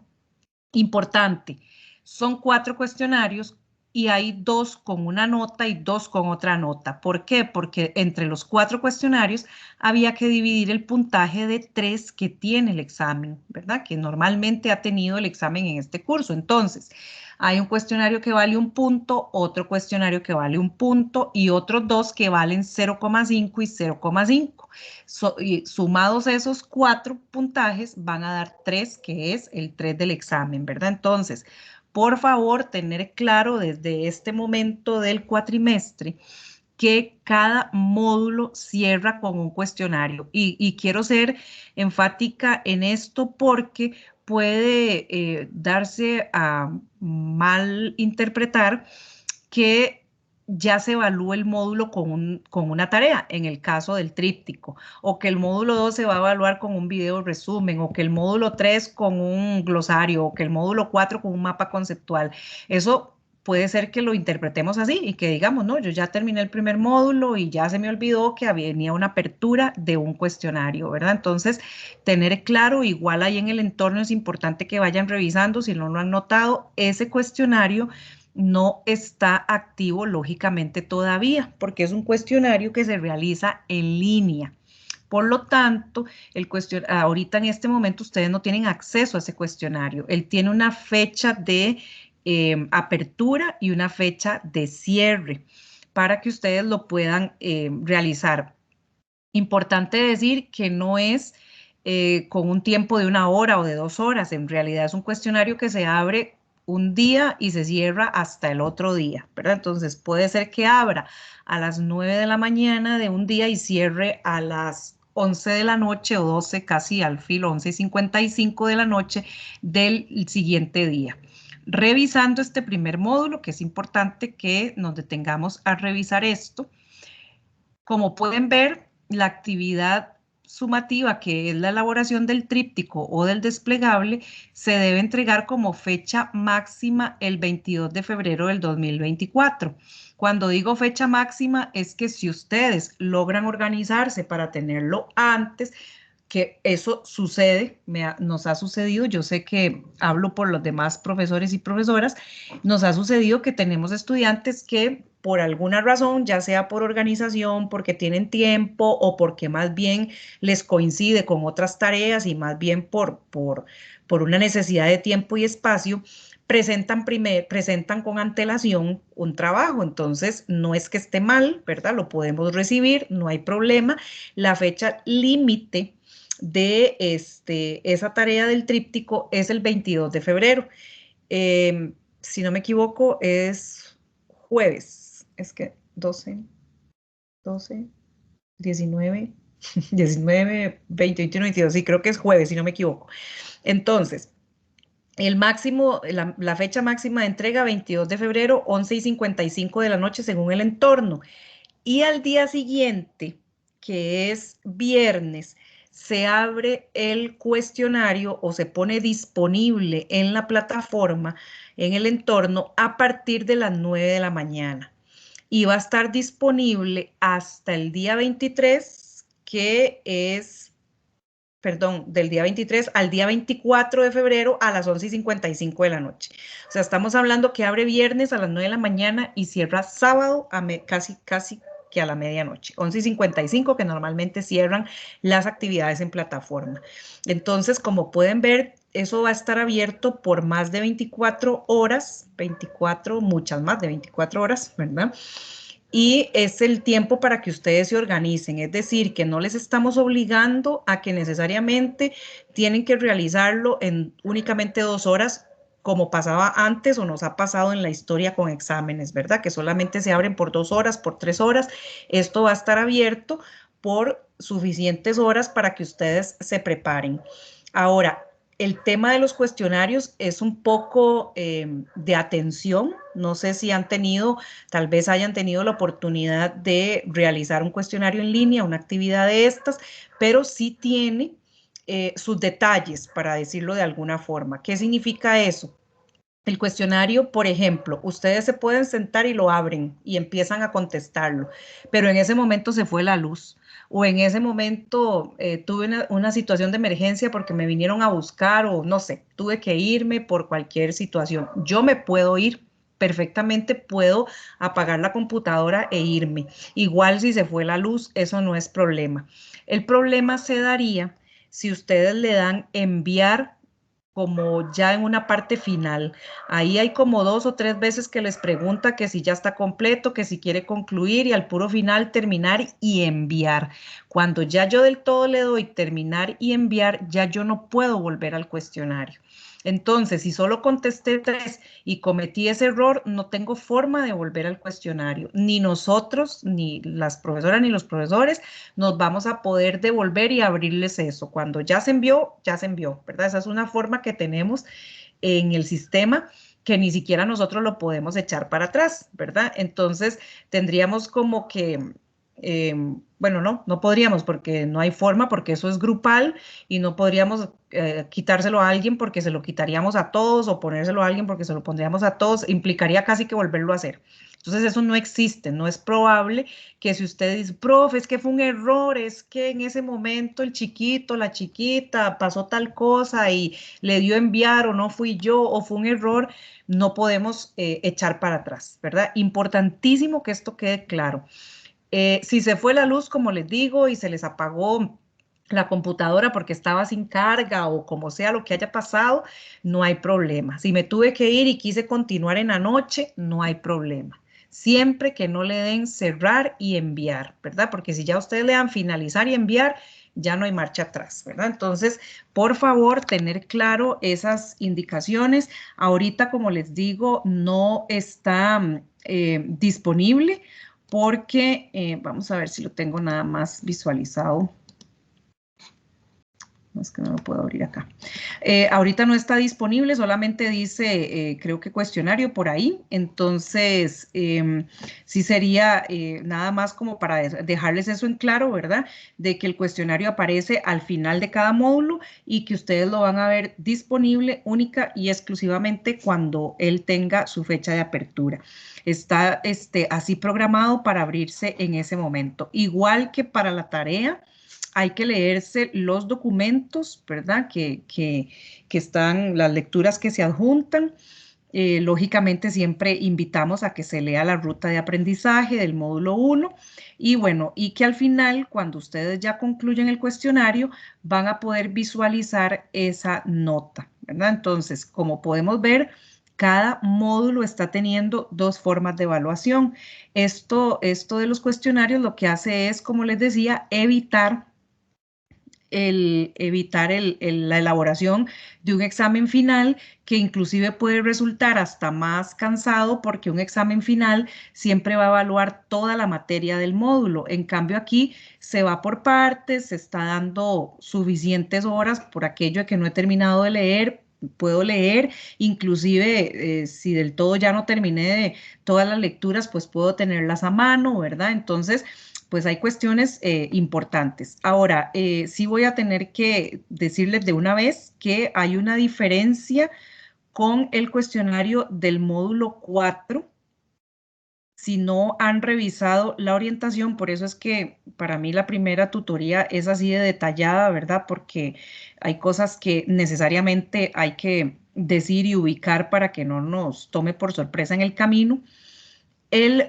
Importante, son 4 cuestionarios y hay 2 con una nota y 2 con otra nota. ¿Por qué? Porque entre los 4 cuestionarios había que dividir el puntaje de 3 que tiene el examen, ¿verdad? Que normalmente ha tenido el examen en este curso. Entonces, hay un cuestionario que vale 1 punto, otro cuestionario que vale 1 punto y otros 2 que valen 0,5 y 0,5. Y sumados esos 4 puntajes van a dar 3, que es el 3 del examen, ¿verdad? Entonces, por favor, tener claro desde este momento del cuatrimestre que cada módulo cierra con un cuestionario. Y quiero ser enfática en esto porque puede darse a mal interpretar que ya se evalúe el módulo con una tarea, en el caso del tríptico, o que el módulo 2 se va a evaluar con un video resumen, o que el módulo 3 con un glosario, o que el módulo 4 con un mapa conceptual. Eso puede ser que lo interpretemos así y que digamos, no, yo ya terminé el primer módulo y ya se me olvidó que venía una apertura de un cuestionario, ¿verdad? Entonces, tener claro, igual ahí en el entorno es importante que vayan revisando, si no lo han notado, ese cuestionario no está activo lógicamente todavía, porque es un cuestionario que se realiza en línea. Por lo tanto, ahorita en este momento ustedes no tienen acceso a ese cuestionario. Él tiene una fecha de apertura y una fecha de cierre para que ustedes lo puedan realizar. Importante decir que no es con un tiempo de 1 hora o de 2 horas. En realidad es un cuestionario que se abre un día y se cierra hasta el otro día, ¿verdad? Entonces puede ser que abra a las 9 de la mañana de un día y cierre a las 11 de la noche o 12, casi al filo, 11:55 de la noche del siguiente día. Revisando este primer módulo, que es importante que nos detengamos a revisar esto. Como pueden ver, la actividad sumativa, que es la elaboración del tríptico o del desplegable, se debe entregar como fecha máxima el 22 de febrero del 2024. Cuando digo fecha máxima es que si ustedes logran organizarse para tenerlo antes, que eso sucede, nos ha sucedido, yo sé que hablo por los demás profesores y profesoras, nos ha sucedido que tenemos estudiantes que por alguna razón, ya sea por organización, porque tienen tiempo o porque más bien les coincide con otras tareas y más bien por una necesidad de tiempo y espacio, presentan con antelación un trabajo. Entonces, no es que esté mal, ¿verdad? Lo podemos recibir, no hay problema. La fecha límite de esa tarea del tríptico es el 22 de febrero. Si no me equivoco, es jueves. Es que 12, 19, 19, 20, 21, 22. Sí, creo que es jueves, si no me equivoco. Entonces, la fecha máxima de entrega, 22 de febrero, 11:55 de la noche, según el entorno. Y al día siguiente, que es viernes, se abre el cuestionario o se pone disponible en la plataforma, en el entorno, a partir de las 9 de la mañana. Y va a estar disponible hasta el día 23, que es, perdón, del día 23 al día 24 de febrero a las 11:55 de la noche. O sea, estamos hablando que abre viernes a las 9 de la mañana y cierra sábado a casi que a la medianoche, 11:55, que normalmente cierran las actividades en plataforma. Entonces, como pueden ver, eso va a estar abierto por más de 24 horas, muchas más de 24 horas, ¿verdad? Y es el tiempo para que ustedes se organicen, es decir, que no les estamos obligando a que necesariamente tienen que realizarlo en únicamente 2 horas, como pasaba antes o nos ha pasado en la historia con exámenes, ¿verdad? Que solamente se abren por 2 horas, por 3 horas. Esto va a estar abierto por suficientes horas para que ustedes se preparen. Ahora, el tema de los cuestionarios es un poco de atención. No sé si tal vez hayan tenido la oportunidad de realizar un cuestionario en línea, una actividad de estas, pero sí tiene sus detalles, para decirlo de alguna forma. ¿Qué significa eso? El cuestionario, por ejemplo, ustedes se pueden sentar y lo abren y empiezan a contestarlo, pero en ese momento se fue la luz o en ese momento tuve una situación de emergencia porque me vinieron a buscar o no sé, tuve que irme por cualquier situación. Yo me puedo ir, perfectamente puedo apagar la computadora e irme. Igual si se fue la luz, eso no es problema. El problema se daría si ustedes le dan enviar como ya en una parte final. Ahí hay como 2 o 3 veces que les pregunta que si ya está completo, que si quiere concluir y al puro final terminar y enviar. Cuando ya yo del todo le doy terminar y enviar, ya yo no puedo volver al cuestionario. Entonces, si solo contesté 3 y cometí ese error, no tengo forma de volver al cuestionario. Ni nosotros, ni las profesoras, ni los profesores nos vamos a poder devolver y abrirles eso. Cuando ya se envió, ¿verdad? Esa es una forma que tenemos en el sistema que ni siquiera nosotros lo podemos echar para atrás, ¿verdad? Entonces, tendríamos como que, bueno, no podríamos porque no hay forma, porque eso es grupal y no podríamos quitárselo a alguien porque se lo quitaríamos a todos o ponérselo a alguien porque se lo pondríamos a todos, implicaría casi que volverlo a hacer. Entonces eso no existe, no es probable que si usted dice, profe, es que fue un error, es que en ese momento el chiquito, la chiquita, pasó tal cosa y le dio enviar o no fui yo o fue un error, no podemos echar para atrás, ¿verdad? Importantísimo que esto quede claro. Si se fue la luz, como les digo, y se les apagó la computadora porque estaba sin carga o como sea lo que haya pasado, no hay problema. Si me tuve que ir y quise continuar en la noche, no hay problema. Siempre que no le den cerrar y enviar, ¿verdad? Porque si ya ustedes le dan finalizar y enviar, ya no hay marcha atrás, ¿verdad? Entonces, por favor, tener claro esas indicaciones. Ahorita, como les digo, no está disponible porque, vamos a ver si lo tengo nada más visualizado. No, es que no lo puedo abrir acá. Ahorita no está disponible, solamente dice, creo que cuestionario por ahí. Entonces, sí sería nada más como para dejarles eso en claro, ¿verdad? De que el cuestionario aparece al final de cada módulo y que ustedes lo van a ver disponible única y exclusivamente cuando él tenga su fecha de apertura. Está así programado para abrirse en ese momento. Igual que para la tarea, hay que leerse los documentos, ¿verdad? Que están, las lecturas que se adjuntan. Lógicamente siempre invitamos a que se lea la ruta de aprendizaje del módulo 1 y bueno, y que al final, cuando ustedes ya concluyen el cuestionario, van a poder visualizar esa nota, ¿verdad? Entonces, como podemos ver, cada módulo está teniendo dos formas de evaluación. Esto de los cuestionarios lo que hace es, como les decía, evitar la elaboración de un examen final que inclusive puede resultar hasta más cansado porque un examen final siempre va a evaluar toda la materia del módulo. En cambio aquí se va por partes, se está dando suficientes horas por aquello que no he terminado de leer, puedo leer, inclusive si del todo ya no terminé de todas las lecturas, pues puedo tenerlas a mano, ¿verdad? Entonces, pues hay cuestiones importantes. Ahora, sí voy a tener que decirles de una vez que hay una diferencia con el cuestionario del módulo 4. Si no han revisado la orientación, por eso es que para mí la primera tutoría es así de detallada, ¿verdad? Porque hay cosas que necesariamente hay que decir y ubicar para que no nos tome por sorpresa en el camino. El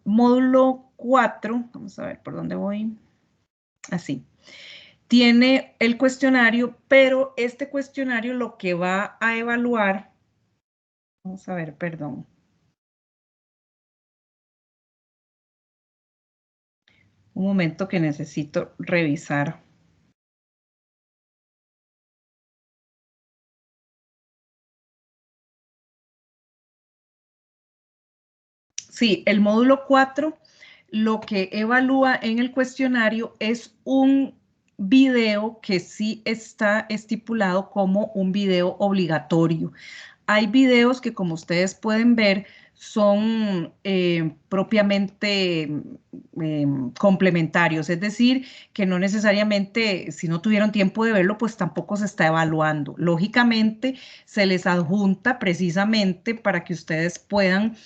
módulo 4, vamos a ver por dónde voy, así, tiene el cuestionario, pero este cuestionario lo que va a evaluar, vamos a ver, perdón. Un momento que necesito revisar. Sí, el módulo 4 lo que evalúa en el cuestionario es un video que sí está estipulado como un video obligatorio. Hay videos que, como ustedes pueden ver, son propiamente complementarios, es decir, que no necesariamente, si no tuvieron tiempo de verlo, pues tampoco se está evaluando. Lógicamente, se les adjunta precisamente para que ustedes puedan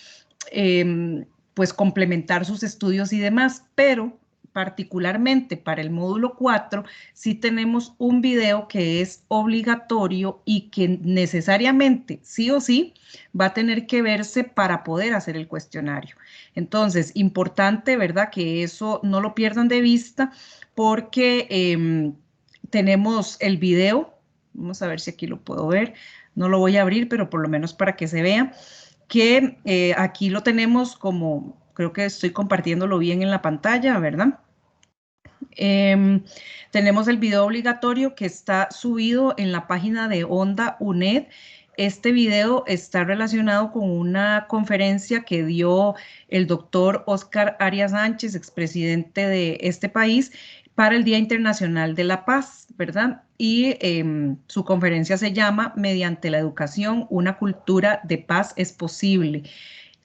pues complementar sus estudios y demás, pero particularmente para el módulo 4, sí tenemos un video que es obligatorio y que necesariamente, sí o sí, va a tener que verse para poder hacer el cuestionario. Entonces, importante, ¿verdad? Que eso no lo pierdan de vista porque tenemos el video, vamos a ver si aquí lo puedo ver, no lo voy a abrir, pero por lo menos para que se vea, que aquí lo tenemos como, creo que estoy compartiéndolo bien en la pantalla, ¿verdad? Tenemos el video obligatorio que está subido en la página de Onda UNED. Este video está relacionado con una conferencia que dio el doctor Óscar Arias Sánchez, expresidente de este país, para el Día Internacional de la Paz, ¿verdad? Y su conferencia se llama Mediante la educación, una cultura de paz es posible.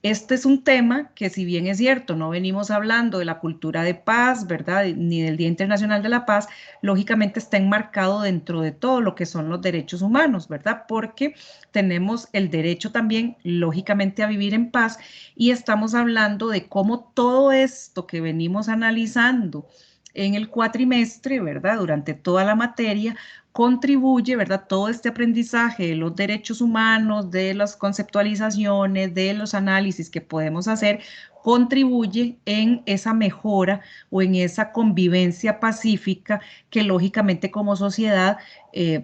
Este es un tema que, si bien es cierto, no venimos hablando de la cultura de paz, ¿verdad? Ni del Día Internacional de la Paz, lógicamente está enmarcado dentro de todo lo que son los derechos humanos, ¿verdad? Porque tenemos el derecho también, lógicamente, a vivir en paz y estamos hablando de cómo todo esto que venimos analizando en el cuatrimestre, ¿verdad? Durante toda la materia, contribuye, ¿verdad? Todo este aprendizaje de los derechos humanos, de las conceptualizaciones, de los análisis que podemos hacer, contribuye en esa mejora o en esa convivencia pacífica que lógicamente como sociedad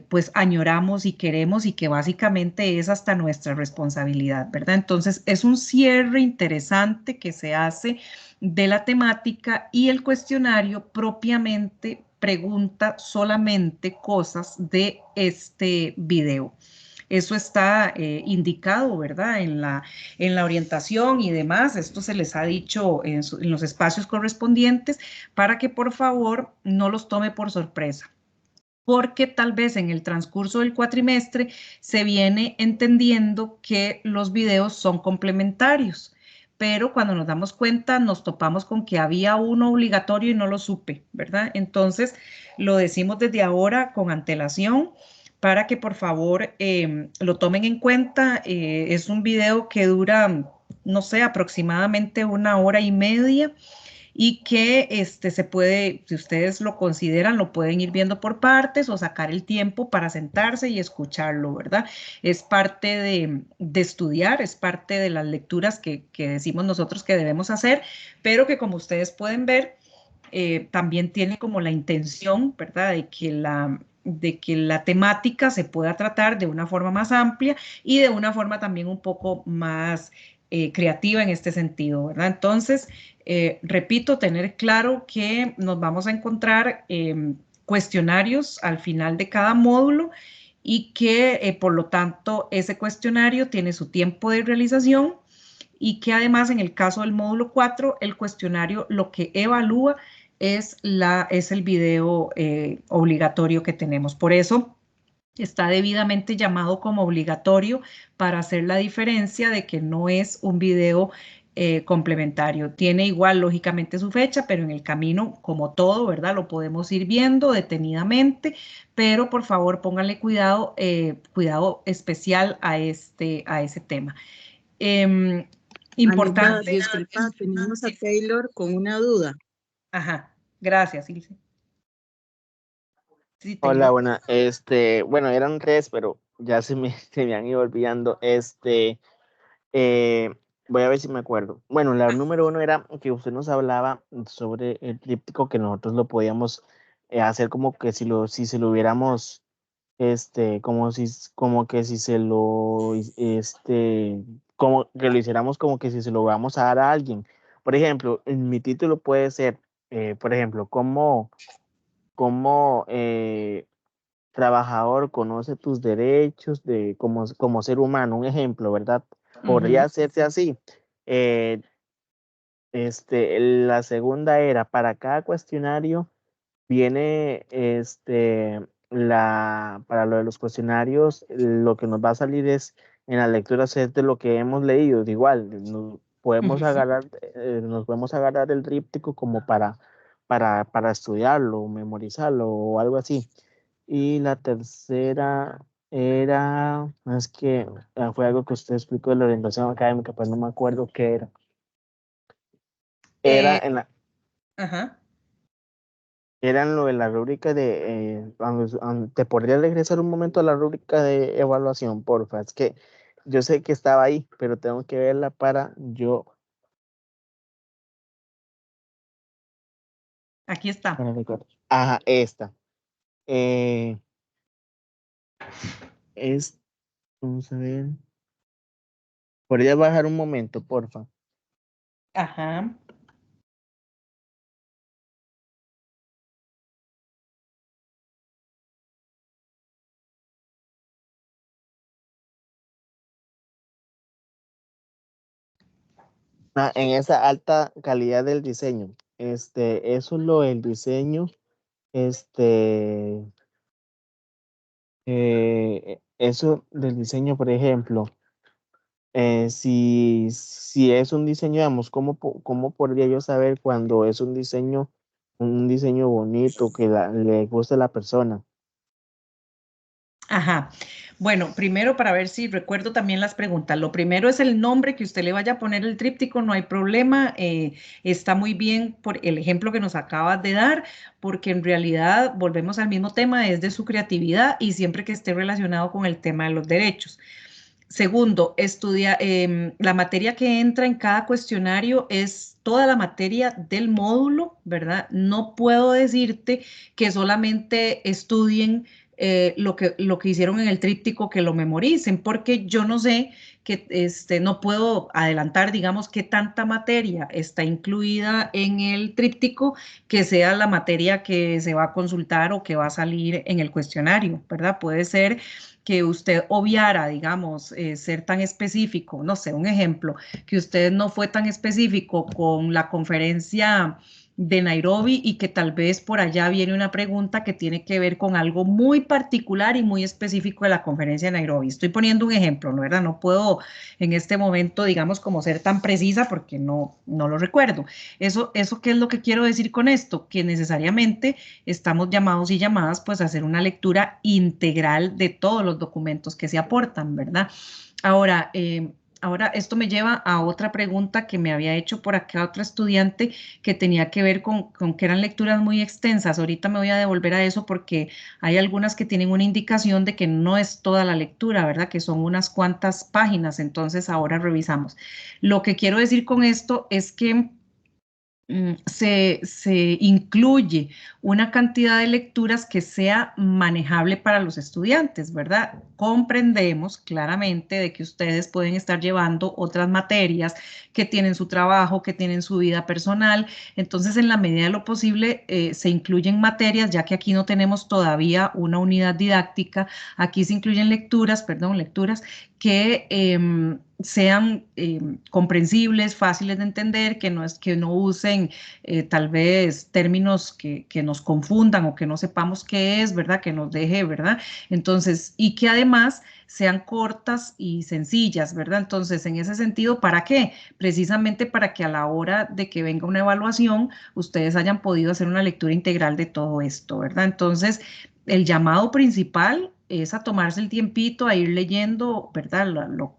pues añoramos y queremos y que básicamente es hasta nuestra responsabilidad, ¿verdad? Entonces es un cierre interesante que se hace de la temática y el cuestionario propiamente pregunta solamente cosas de este video. Eso está indicado, ¿verdad? En la orientación y demás. Esto se les ha dicho en los espacios correspondientes para que por favor no los tome por sorpresa, porque tal vez en el transcurso del cuatrimestre se viene entendiendo que los videos son complementarios, pero cuando nos damos cuenta nos topamos con que había uno obligatorio y no lo supe, ¿verdad? Entonces lo decimos desde ahora con antelación para que por favor lo tomen en cuenta. Es un video que dura, no sé, aproximadamente 1 hora y media y que se puede, si ustedes lo consideran, lo pueden ir viendo por partes o sacar el tiempo para sentarse y escucharlo, ¿verdad? Es parte de estudiar, es parte de las lecturas que decimos nosotros que debemos hacer, pero que como ustedes pueden ver, también tiene como la intención, ¿verdad?, de que la temática se pueda tratar de una forma más amplia y de una forma también un poco más creativa en este sentido, ¿verdad? Entonces, repito, tener claro que nos vamos a encontrar cuestionarios al final de cada módulo y que, por lo tanto, ese cuestionario tiene su tiempo de realización y que además en el caso del módulo 4, el cuestionario lo que evalúa es el video obligatorio que tenemos. Por eso está debidamente llamado como obligatorio para hacer la diferencia de que no es un video complementario. Tiene igual, lógicamente, su fecha, pero en el camino, como todo, ¿verdad? Lo podemos ir viendo detenidamente, pero por favor pónganle cuidado, cuidado especial a ese tema. Anita, Importante. disculpa, tenemos a Taylor con una duda. Ajá, gracias, Ilse. Sí, Hola, Taylor. buena. Bueno, eran 3, pero ya se me han ido olvidando. Voy a ver si me acuerdo. Bueno, la número 1 era que usted nos hablaba sobre el tríptico, que nosotros lo podíamos hacer como que si se lo hubiéramos, como que si se lo, como que lo hiciéramos como que si se lo vamos a dar a alguien. Por ejemplo, en mi título puede ser, por ejemplo, cómo trabajador conoce tus derechos como ser humano, un ejemplo, ¿verdad? Podría hacerse así. Eh, la segunda era, para cada cuestionario viene, para lo de los cuestionarios, lo que nos va a salir es, en las lecturas es de lo que hemos leído, de igual, nos podemos agarrar el tríptico como para estudiarlo, memorizarlo o algo así. Y la tercera era, es que fue algo que usted explicó de la orientación académica, pues no me acuerdo qué era. Era en la, Ajá. era en lo de la rúbrica ¿te podría regresar un momento a la rúbrica de evaluación, porfa? Es que yo sé que estaba ahí, pero tengo que verla para yo. Aquí está. Para recordar. Ajá, esta. Eh, Vamos a ver. ¿Podría bajar un momento, porfa? Ajá. En esa alta calidad del diseño. Eso es lo del diseño eso del diseño, por ejemplo, si es un diseño, digamos, ¿cómo podría yo saber cuando es un diseño bonito que le guste a la persona? Ajá. Bueno, primero para ver si recuerdo también las preguntas. Lo primero es el nombre que usted le vaya a poner el tríptico, no hay problema. Está muy bien por el ejemplo que nos acabas de dar, porque en realidad volvemos al mismo tema, es de su creatividad y siempre que esté relacionado con el tema de los derechos. Segundo, la materia que entra en cada cuestionario es toda la materia del módulo, ¿verdad? No puedo decirte que solamente estudien lo que hicieron en el tríptico, que lo memoricen, porque yo no sé que no puedo adelantar, digamos, qué tanta materia está incluida en el tríptico que sea la materia que se va a consultar o que va a salir en el cuestionario, ¿verdad? Puede ser que usted obviara, digamos, ser tan específico, no sé, un ejemplo, que usted no fue tan específico con la conferencia de Nairobi y que tal vez por allá viene una pregunta que tiene que ver con algo muy particular y muy específico de la conferencia de Nairobi. Estoy poniendo un ejemplo, ¿no? ¿Verdad? No puedo en este momento, digamos, como ser tan precisa porque no lo recuerdo. Eso ¿qué es lo que quiero decir con esto? Que necesariamente estamos llamados y llamadas pues a hacer una lectura integral de todos los documentos que se aportan, ¿verdad? Ahora, esto me lleva a otra pregunta que me había hecho por acá otra estudiante que tenía que ver con que eran lecturas muy extensas. Ahorita me voy a devolver a eso porque hay algunas que tienen una indicación de que no es toda la lectura, ¿verdad? Que son unas cuantas páginas, entonces ahora revisamos. Lo que quiero decir con esto es que se incluye una cantidad de lecturas que sea manejable para los estudiantes, ¿verdad? Comprendemos claramente de que ustedes pueden estar llevando otras materias, que tienen su trabajo, que tienen su vida personal, entonces en la medida de lo posible se incluyen materias, ya que aquí no tenemos todavía una unidad didáctica, aquí se incluyen lecturas que sean comprensibles, fáciles de entender, que no usen tal vez términos que nos confundan o que no sepamos qué es, ¿verdad? Que nos deje, ¿verdad? Entonces, y que además sean cortas y sencillas, ¿verdad? Entonces, en ese sentido, ¿para qué? Precisamente para que a la hora de que venga una evaluación, ustedes hayan podido hacer una lectura integral de todo esto, ¿verdad? Entonces, el llamado principal es a tomarse el tiempito, a ir leyendo, ¿verdad? Lo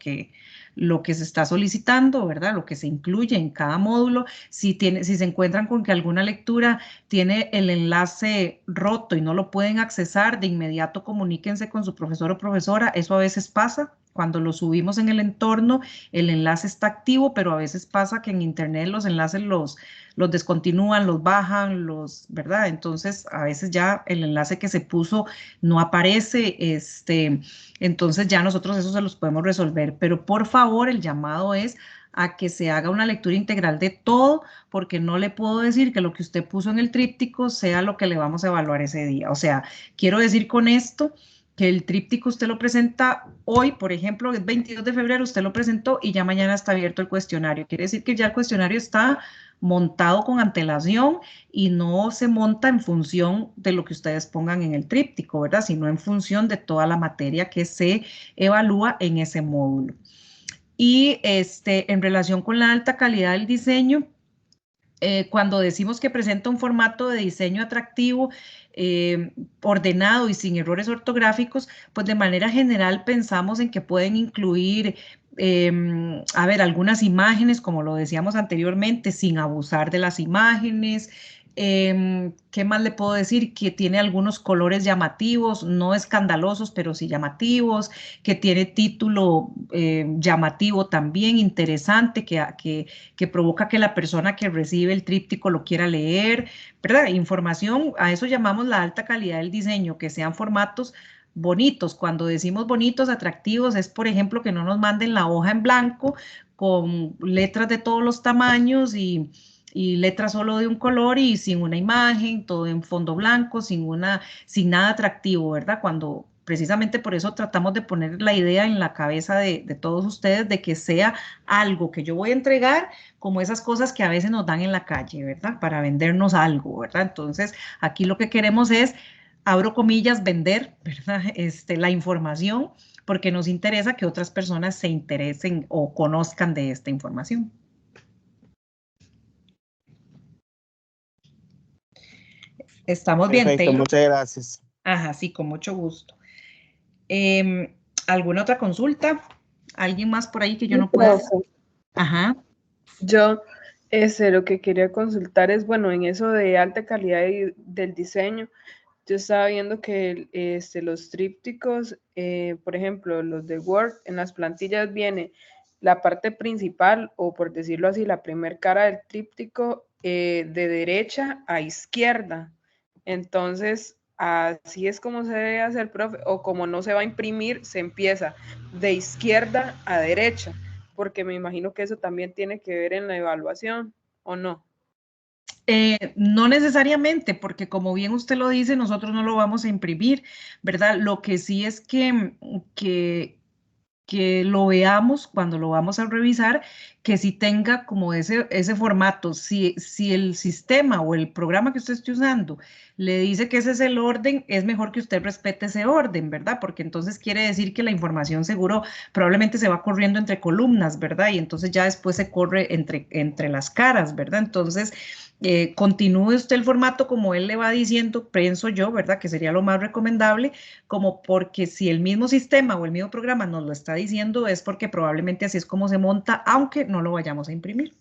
que se está solicitando, ¿verdad? Lo que se incluye en cada módulo. Si se encuentran con que alguna lectura tiene el enlace roto y no lo pueden accesar, de inmediato comuníquense con su profesor o profesora. Eso a veces pasa. Cuando lo subimos en el entorno, el enlace está activo, pero a veces pasa que en internet los enlaces los descontinúan, los bajan, ¿verdad? Entonces, a veces ya el enlace que se puso no aparece, entonces ya nosotros eso se los podemos resolver, pero por favor el llamado es a que se haga una lectura integral de todo, porque no le puedo decir que lo que usted puso en el tríptico sea lo que le vamos a evaluar ese día. O sea, quiero decir con esto que el tríptico usted lo presenta hoy, por ejemplo, el 22 de febrero usted lo presentó y ya mañana está abierto el cuestionario. Quiere decir que ya el cuestionario está montado con antelación y no se monta en función de lo que ustedes pongan en el tríptico, ¿verdad? Sino en función de toda la materia que se evalúa en ese módulo. Y en relación con la alta calidad del diseño, cuando decimos que presenta un formato de diseño atractivo, ordenado y sin errores ortográficos, pues de manera general pensamos en que pueden incluir, algunas imágenes, como lo decíamos anteriormente, sin abusar de las imágenes. ¿Qué más le puedo decir? Que tiene algunos colores llamativos, no escandalosos, pero sí llamativos, que tiene título llamativo también, interesante, que provoca que la persona que recibe el tríptico lo quiera leer, ¿verdad? Información, a eso llamamos la alta calidad del diseño, que sean formatos bonitos. Cuando decimos bonitos, atractivos, es por ejemplo que no nos manden la hoja en blanco con letras de todos los tamaños y letras solo de un color y sin una imagen, todo en fondo blanco, sin nada atractivo, ¿verdad? Cuando precisamente por eso tratamos de poner la idea en la cabeza de todos ustedes de que sea algo que yo voy a entregar, como esas cosas que a veces nos dan en la calle, ¿verdad? Para vendernos algo, ¿verdad? Entonces, aquí lo que queremos es, abro comillas, vender, ¿verdad? La información, porque nos interesa que otras personas se interesen o conozcan de esta información. ¿Estamos bien, Perfecto, Taylor? muchas gracias. Ajá, sí, con mucho gusto. ¿Alguna otra consulta? ¿Alguien más por ahí que yo no pueda? Ajá. Yo, lo que quería consultar es, bueno, en eso de alta calidad del diseño, yo estaba viendo que los trípticos, por ejemplo, los de Word, en las plantillas viene la parte principal, o por decirlo así, la primer cara del tríptico de derecha a izquierda. Entonces, así es como se debe hacer, profe, o como no se va a imprimir, se empieza de izquierda a derecha, porque me imagino que eso también tiene que ver en la evaluación, ¿o no? No necesariamente, porque como bien usted lo dice, nosotros no lo vamos a imprimir, ¿verdad? Lo que sí es que lo veamos cuando lo vamos a revisar, que sí tenga como ese formato. Si el sistema o el programa que usted esté usando le dice que ese es el orden, es mejor que usted respete ese orden, ¿verdad? Porque entonces quiere decir que la información seguro probablemente se va corriendo entre columnas, ¿verdad? Y entonces ya después se corre entre las caras, ¿verdad? Entonces, continúe usted el formato como él le va diciendo, pienso yo, ¿verdad? Que sería lo más recomendable, como porque si el mismo sistema o el mismo programa nos lo está diciendo, es porque probablemente así es como se monta, aunque no lo vayamos a imprimir.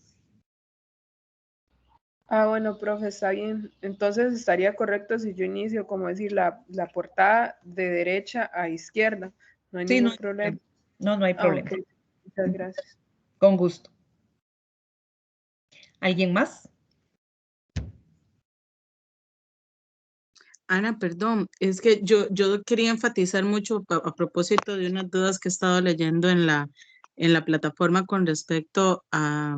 Ah, bueno, profe, está bien. Entonces estaría correcto si yo inicio, como decir, la portada de derecha a izquierda. No hay Sí, ningún problema. No hay problema. Ok, muchas gracias. Con gusto. ¿Alguien más? Ana, perdón, es que yo quería enfatizar mucho a propósito de unas dudas que he estado leyendo en la plataforma con respecto a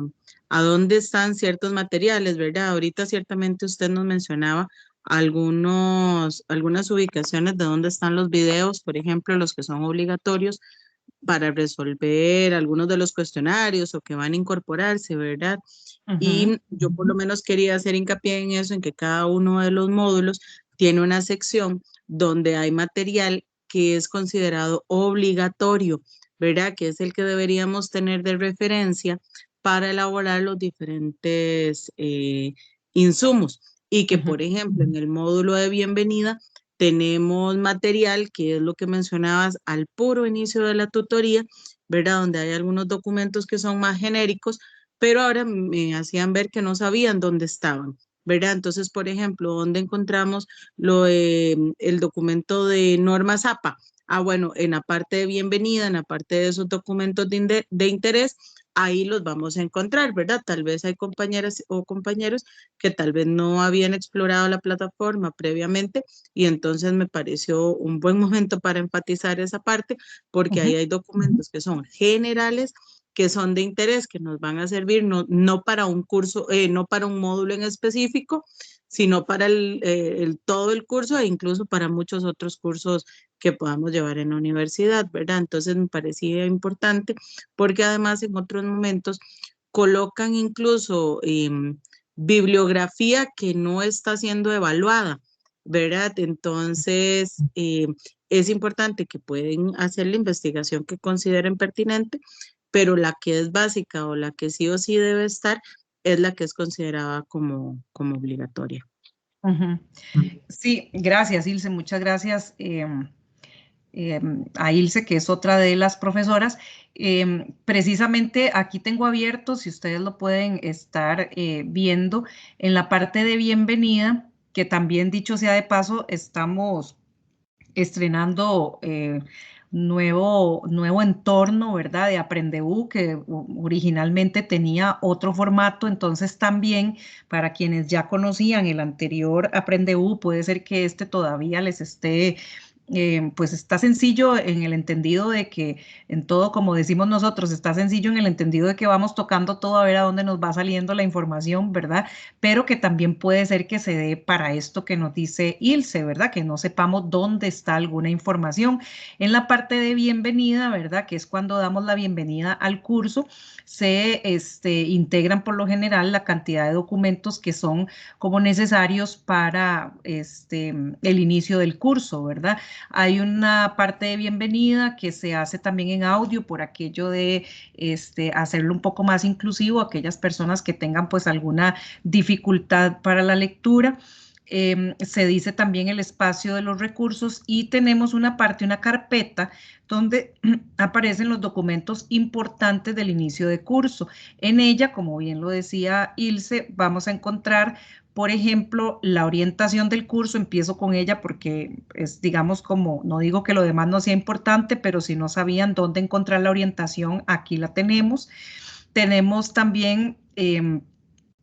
dónde están ciertos materiales, ¿verdad? Ahorita ciertamente usted nos mencionaba algunas ubicaciones de dónde están los videos, por ejemplo, los que son obligatorios para resolver algunos de los cuestionarios o que van a incorporarse, ¿verdad? Y yo por lo menos quería hacer hincapié en eso, en que cada uno de los módulos tiene una sección donde hay material que es considerado obligatorio, ¿verdad? Que es el que deberíamos tener de referencia para elaborar los diferentes insumos. Y que, por ejemplo, en el módulo de bienvenida tenemos material, que es lo que mencionabas al puro inicio de la tutoría, ¿verdad? Donde hay algunos documentos que son más genéricos, pero ahora me hacían ver que no sabían dónde estaban, ¿verdad? Entonces, por ejemplo, ¿dónde encontramos el documento de normas APA? Ah, bueno, en la parte de bienvenida, en la parte de esos documentos de interés, ahí los vamos a encontrar, ¿verdad? Tal vez hay compañeras o compañeros que tal vez no habían explorado la plataforma previamente y entonces me pareció un buen momento para enfatizar esa parte porque ahí hay documentos que son generales, que son de interés, que nos van a servir no para un curso, no para un módulo en específico, sino para todo el curso e incluso para muchos otros cursos que podamos llevar en la universidad, ¿verdad? Entonces me parecía importante porque además en otros momentos colocan incluso bibliografía que no está siendo evaluada, ¿verdad? Entonces es importante que pueden hacer la investigación que consideren pertinente, pero la que es básica o la que sí o sí debe estar es la que es considerada como obligatoria. Sí, gracias, Ilse, muchas gracias a Ilse, que es otra de las profesoras. Precisamente aquí tengo abierto, si ustedes lo pueden estar viendo, en la parte de bienvenida, que también dicho sea de paso, estamos estrenando nuevo entorno, ¿verdad? De Aprendeu, que originalmente tenía otro formato, entonces también para quienes ya conocían el anterior Aprendeu, puede ser que este todavía les esté pues está sencillo en el entendido de que, en todo, como decimos nosotros, está sencillo en el entendido de que vamos tocando todo a ver a dónde nos va saliendo la información, ¿verdad? Pero que también puede ser que se dé para esto que nos dice Ilse, ¿verdad? Que no sepamos dónde está alguna información. En la parte de bienvenida, ¿verdad? Que es cuando damos la bienvenida al curso, se integran por lo general la cantidad de documentos que son como necesarios para el inicio del curso, ¿verdad? Hay una parte de bienvenida que se hace también en audio por aquello de hacerlo un poco más inclusivo a aquellas personas que tengan pues alguna dificultad para la lectura. Se dice también el espacio de los recursos y tenemos una parte, una carpeta donde aparecen los documentos importantes del inicio de curso. En ella, como bien lo decía Ilse, vamos a encontrar, por ejemplo, la orientación del curso. Empiezo con ella porque es, digamos, como, no digo que lo demás no sea importante, pero si no sabían dónde encontrar la orientación, aquí la tenemos. Tenemos también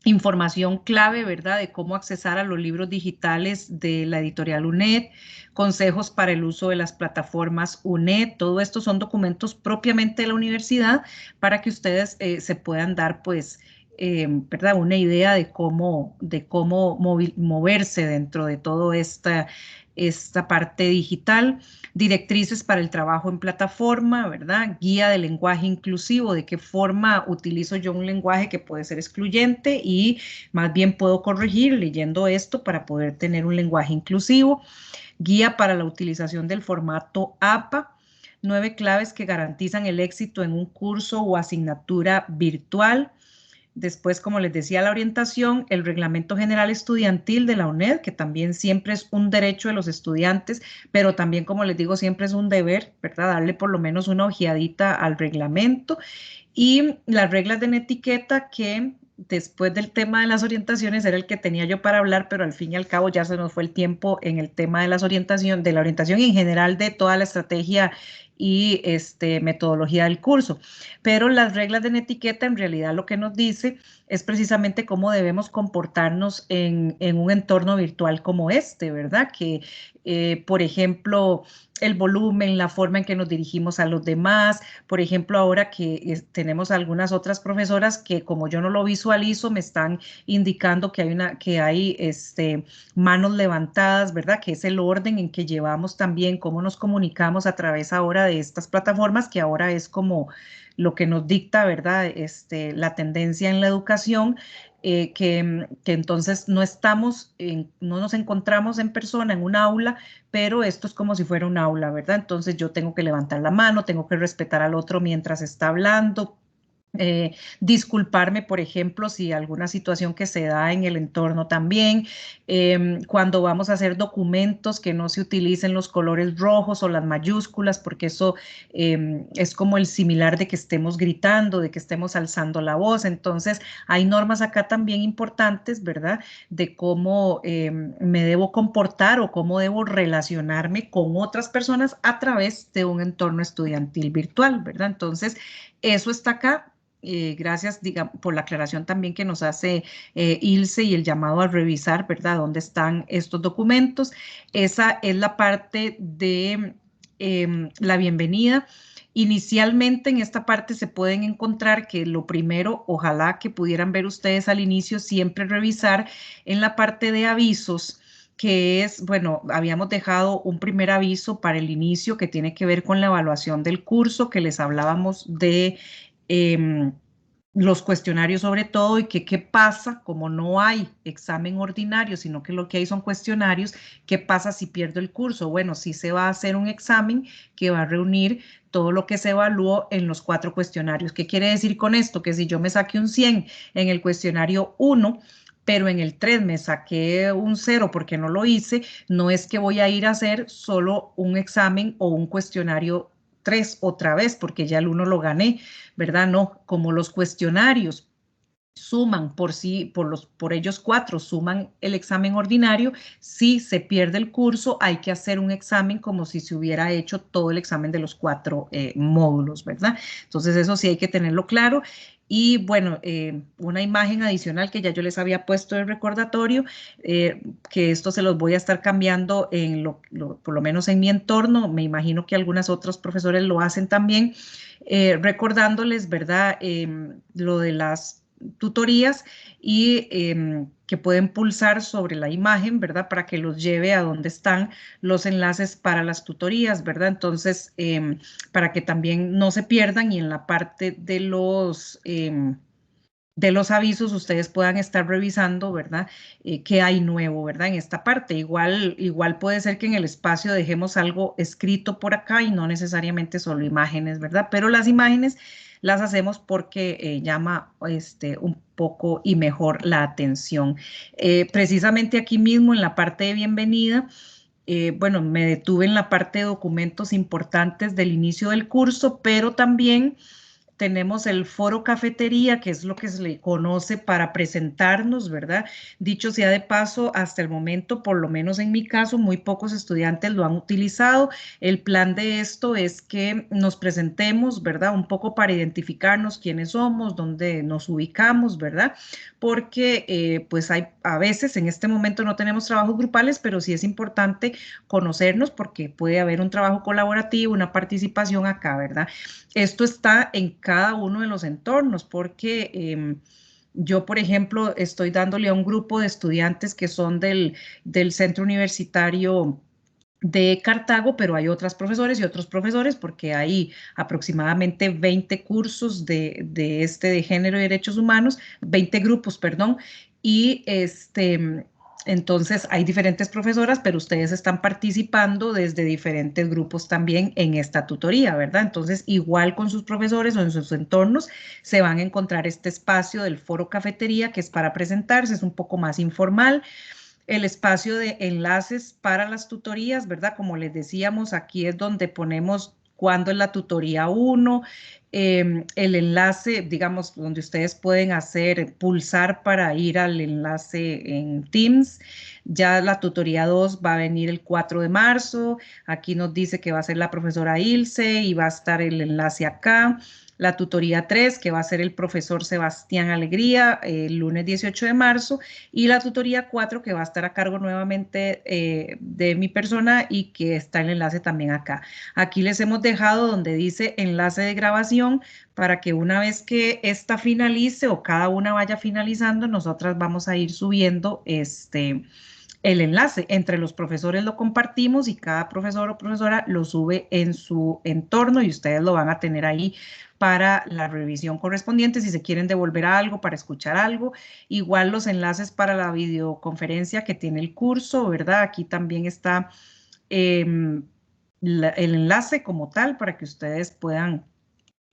información clave, ¿verdad?, de cómo accesar a los libros digitales de la editorial UNED, consejos para el uso de las plataformas UNED. Todo esto son documentos propiamente de la universidad para que ustedes se puedan dar, pues, ¿verdad?, una idea de cómo moverse dentro de toda esta parte digital. Directrices para el trabajo en plataforma, ¿verdad? Guía de lenguaje inclusivo, de qué forma utilizo yo un lenguaje que puede ser excluyente y más bien puedo corregir leyendo esto para poder tener un lenguaje inclusivo. Guía para la utilización del formato APA. 9 claves que garantizan el éxito en un curso o asignatura virtual. Después, como les decía, la orientación, el Reglamento General Estudiantil de la UNED, que también siempre es un derecho de los estudiantes, pero también, como les digo, siempre es un deber, ¿verdad?, darle por lo menos una ojeadita al reglamento. Y las reglas de etiqueta, que después del tema de las orientaciones era el que tenía yo para hablar, pero al fin y al cabo ya se nos fue el tiempo en el tema de la orientación en general de toda la estrategia y metodología del curso. Pero las reglas de etiqueta en realidad lo que nos dice es precisamente cómo debemos comportarnos en un entorno virtual como ¿verdad? Que, por ejemplo, el volumen, la forma en que nos dirigimos a los demás. Por ejemplo, ahora que tenemos algunas otras profesoras que, como yo no lo visualizo, me están indicando que hay manos levantadas, ¿verdad? Que es el orden en que llevamos también, cómo nos comunicamos a través ahora de estas plataformas, que ahora es como lo que nos dicta, ¿verdad?, la tendencia en la educación, que entonces no nos encontramos en persona en un aula, pero esto es como si fuera un aula, ¿verdad? Entonces yo tengo que levantar la mano, tengo que respetar al otro mientras está hablando. Disculparme, por ejemplo, si alguna situación que se da en el entorno también. Cuando vamos a hacer documentos, que no se utilicen los colores rojos o las mayúsculas, porque eso es como el similar de que estemos gritando, de que estemos alzando la voz. Entonces, hay normas acá también importantes, ¿verdad?, de cómo me debo comportar o cómo debo relacionarme con otras personas a través de un entorno estudiantil virtual, ¿verdad? Entonces, eso está acá. Gracias, por la aclaración también que nos hace Ilse y el llamado a revisar, ¿verdad?, dónde están estos documentos. Esa es la parte de la bienvenida. Inicialmente en esta parte se pueden encontrar que lo primero, ojalá que pudieran ver ustedes al inicio, siempre revisar en la parte de avisos, que es, bueno, habíamos dejado un primer aviso para el inicio que tiene que ver con la evaluación del curso, que les hablábamos de los cuestionarios sobre todo, y que qué pasa, como no hay examen ordinario, sino que lo que hay son cuestionarios, qué pasa si pierdo el curso. Bueno, sí se va a hacer un examen que va a reunir todo lo que se evaluó en los 4 cuestionarios. ¿Qué quiere decir con esto? Que si yo me saqué un 100 en el cuestionario 1, pero en el 3 me saqué un 0 porque no lo hice, no es que voy a ir a hacer solo un examen o un cuestionario 3 otra vez, porque ya el 1 lo gané, ¿verdad? No, como los cuestionarios suman por ellos 4, suman el examen ordinario, si se pierde el curso hay que hacer un examen como si se hubiera hecho todo el examen de los 4 módulos, ¿verdad? Entonces eso sí hay que tenerlo claro. Y bueno, una imagen adicional que ya yo les había puesto de recordatorio, que esto se los voy a estar cambiando por lo menos en mi entorno, me imagino que algunos otros profesores lo hacen también, recordándoles, ¿verdad? Lo de las tutorías y que pueden pulsar sobre la imagen, ¿verdad? Para que los lleve a donde están los enlaces para las tutorías, ¿verdad? Entonces, para que también no se pierdan y en la parte de los avisos ustedes puedan estar revisando, ¿verdad? Qué hay nuevo, ¿verdad? En esta parte. Igual puede ser que en el espacio dejemos algo escrito por acá y no necesariamente solo imágenes, ¿verdad? Pero las imágenes las hacemos porque llama un poco y mejor la atención. Precisamente aquí mismo en la parte de bienvenida, bueno, me detuve en la parte de documentos importantes del inicio del curso, pero también tenemos el foro cafetería, que es lo que se le conoce para presentarnos, ¿verdad? Dicho sea de paso, hasta el momento, por lo menos en mi caso, muy pocos estudiantes lo han utilizado. El plan de esto es que nos presentemos, ¿verdad? Un poco para identificarnos quiénes somos, dónde nos ubicamos, ¿verdad? Porque pues a veces en este momento no tenemos trabajos grupales, pero sí es importante conocernos porque puede haber un trabajo colaborativo, una participación acá, ¿verdad? Esto está en cada uno de los entornos porque yo, por ejemplo, estoy dándole a un grupo de estudiantes que son del Centro Universitario de Cartago, pero hay otras profesores y otros profesores porque hay aproximadamente 20 cursos de género y derechos humanos, 20 grupos, perdón, y entonces hay diferentes profesoras, pero ustedes están participando desde diferentes grupos también en esta tutoría, ¿verdad? Entonces, igual con sus profesores o en sus entornos, se van a encontrar este espacio del foro cafetería, que es para presentarse, es un poco más informal. El espacio de enlaces para las tutorías, ¿verdad? Como les decíamos, aquí es donde ponemos cuándo es la tutoría 1, el enlace, digamos, donde ustedes pueden pulsar para ir al enlace en Teams. Ya la tutoría 2 va a venir el 4 de marzo. Aquí nos dice que va a ser la profesora Ilse y va a estar el enlace acá. La tutoría 3, que va a ser el profesor Sebastián Alegría, el lunes 18 de marzo, y la tutoría 4, que va a estar a cargo nuevamente de mi persona y que está el enlace también acá. Aquí les hemos dejado donde dice enlace de grabación para que una vez que esta finalice o cada una vaya finalizando, nosotras vamos a ir subiendo el enlace. Entre los profesores lo compartimos y cada profesor o profesora lo sube en su entorno y ustedes lo van a tener ahí para la revisión correspondiente, si se quieren devolver algo, para escuchar algo. Igual los enlaces para la videoconferencia que tiene el curso, ¿verdad? Aquí también está el enlace como tal para que ustedes puedan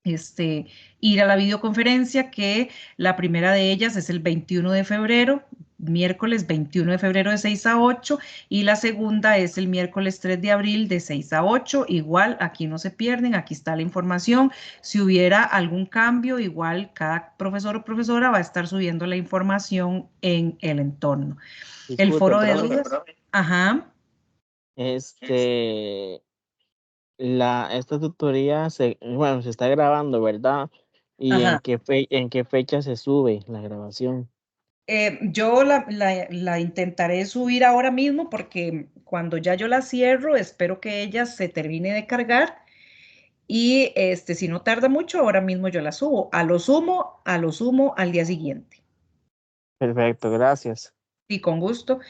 ir a la videoconferencia, que la primera de ellas es el 21 de febrero, miércoles 21 de febrero de 6 a 8, y la segunda es el miércoles 3 de abril de 6 a 8. Igual, aquí no se pierden, aquí está la información. Si hubiera algún cambio, igual cada profesor o profesora va a estar subiendo la información en el entorno. El Disculpe, foro de profe. dudas. Ajá. Esta tutoría se está grabando, ¿verdad? ¿Y Ajá. en qué fecha se sube la grabación? Yo la intentaré subir ahora mismo porque cuando ya yo la cierro, espero que ella se termine de cargar y si no tarda mucho, ahora mismo yo la subo. A lo sumo al día siguiente. Perfecto, gracias. Y con gusto.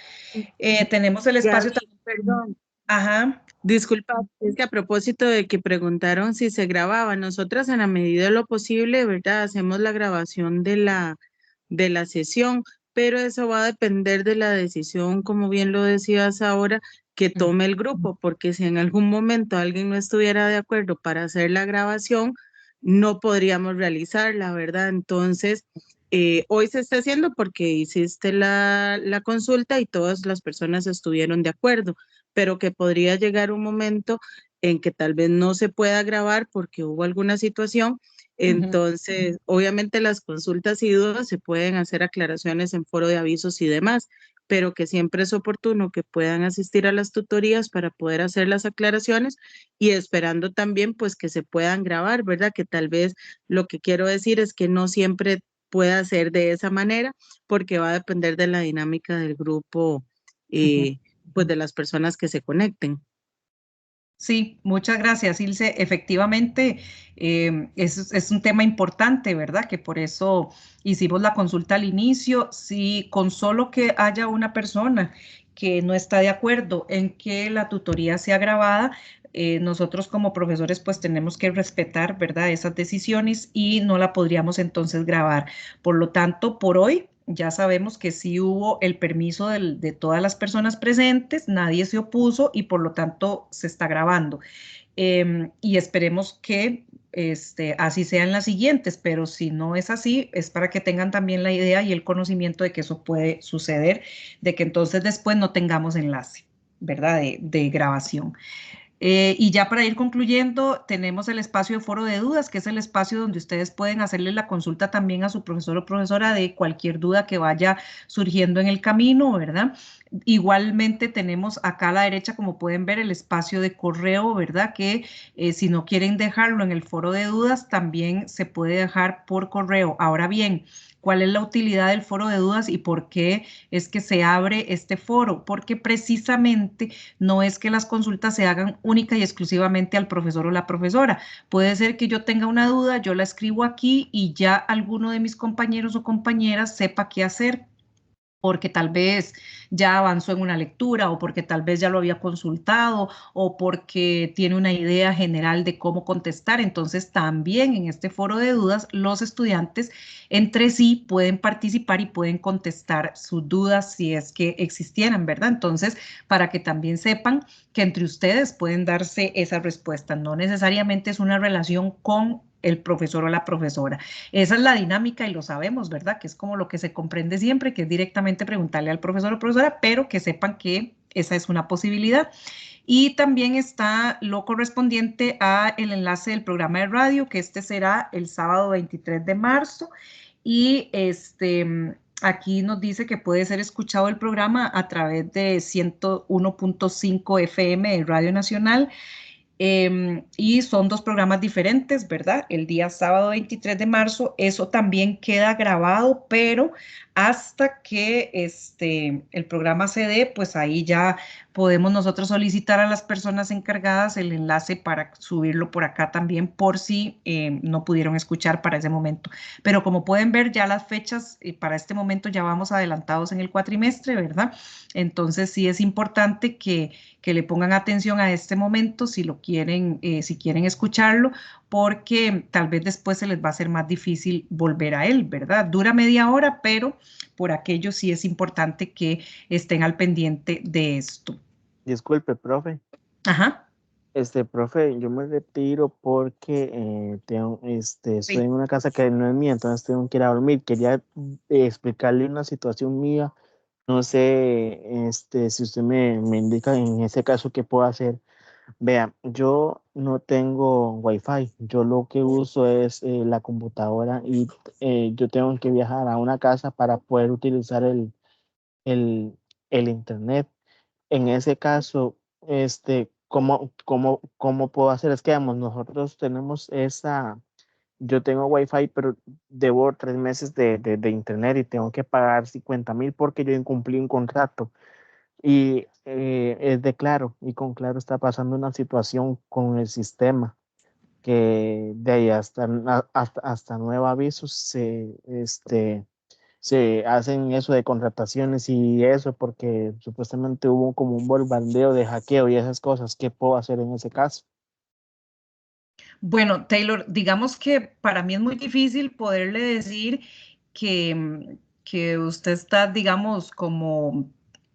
Tenemos el espacio también. Perdón. Ajá. Disculpa, es que a propósito de que preguntaron si se grababa, nosotras en la medida de lo posible, ¿verdad? Hacemos la grabación de la sesión, pero eso va a depender de la decisión, como bien lo decías ahora, que tome el grupo, porque si en algún momento alguien no estuviera de acuerdo para hacer la grabación, no podríamos realizarla, ¿verdad? Entonces, hoy se está haciendo porque hiciste la consulta y todas las personas estuvieron de acuerdo, pero que podría llegar un momento en que tal vez no se pueda grabar porque hubo alguna situación. Entonces, obviamente las consultas y dudas se pueden hacer aclaraciones en foro de avisos y demás, pero que siempre es oportuno que puedan asistir a las tutorías para poder hacer las aclaraciones y esperando también pues que se puedan grabar, ¿verdad? Que tal vez lo que quiero decir es que no siempre pueda ser de esa manera porque va a depender de la dinámica del grupo y pues de las personas que se conecten. Sí, muchas gracias, Ilse. Efectivamente, es un tema importante, ¿verdad? Que por eso hicimos la consulta al inicio. Si con solo que haya una persona que no está de acuerdo en que la tutoría sea grabada, nosotros como profesores pues tenemos que respetar, ¿verdad? Esas decisiones y no la podríamos entonces grabar. Por lo tanto, por hoy ya sabemos que sí hubo el permiso de todas las personas presentes, nadie se opuso y por lo tanto se está grabando. Y esperemos que así sean las siguientes, pero si no es así, es para que tengan también la idea y el conocimiento de que eso puede suceder, de que entonces después no tengamos enlace, ¿verdad? De grabación. Y ya para ir concluyendo, tenemos el espacio de foro de dudas, que es el espacio donde ustedes pueden hacerle la consulta también a su profesor o profesora de cualquier duda que vaya surgiendo en el camino, ¿verdad? Igualmente tenemos acá a la derecha, como pueden ver, el espacio de correo, ¿verdad? Que si no quieren dejarlo en el foro de dudas, también se puede dejar por correo. Ahora bien, ¿cuál es la utilidad del foro de dudas y por qué es que se abre este foro? Porque precisamente no es que las consultas se hagan única y exclusivamente al profesor o la profesora. Puede ser que yo tenga una duda, yo la escribo aquí y ya alguno de mis compañeros o compañeras sepa qué hacer, porque tal vez ya avanzó en una lectura o porque tal vez ya lo había consultado o porque tiene una idea general de cómo contestar. Entonces también en este foro de dudas los estudiantes entre sí pueden participar y pueden contestar sus dudas si es que existieran, ¿verdad? Entonces, para que también sepan que entre ustedes pueden darse esa respuesta. No necesariamente es una relación con el profesor o la profesora. Esa es la dinámica y lo sabemos, ¿verdad? Que es como lo que se comprende siempre, que es directamente preguntarle al profesor o profesora, pero que sepan que esa es una posibilidad. Y también está lo correspondiente a el enlace del programa de radio, que este será el sábado 23 de marzo. Y aquí nos dice que puede ser escuchado el programa a través de 101.5 FM de Radio Nacional. Y son dos programas diferentes, ¿verdad? El día sábado 23 de marzo, eso también queda grabado, pero hasta que el programa se dé, pues ahí ya podemos nosotros solicitar a las personas encargadas el enlace para subirlo por acá también, por si no pudieron escuchar para ese momento. Pero como pueden ver, ya las fechas para este momento ya vamos adelantados en el cuatrimestre, ¿verdad? Entonces sí es importante que le pongan atención a este momento si lo quieren, si quieren escucharlo, porque tal vez después se les va a hacer más difícil volver a él, ¿verdad? Dura media hora, pero por aquello sí es importante que estén al pendiente de esto. Disculpe, profe. Ajá. Profe, yo me retiro porque estoy en una casa que no es mía, entonces tengo que ir a dormir. Quería explicarle una situación mía. No sé, si usted me indica en ese caso qué puedo hacer. Vea, yo no tengo Wi-Fi. Yo lo que uso es la computadora y yo tengo que viajar a una casa para poder utilizar el, el internet. En ese caso, ¿cómo puedo hacer? Es que, digamos, nosotros tenemos yo tengo Wi-Fi, pero debo 3 meses de internet y tengo que pagar 50,000 porque yo incumplí un contrato. Y es de Claro, y con Claro está pasando una situación con el sistema que de ahí hasta nuevo aviso se hacen eso de contrataciones y eso porque supuestamente hubo como un bombardeo de hackeo y esas cosas. ¿Qué puedo hacer en ese caso? Bueno, Taylor, digamos que para mí es muy difícil poderle decir que usted está, digamos, como,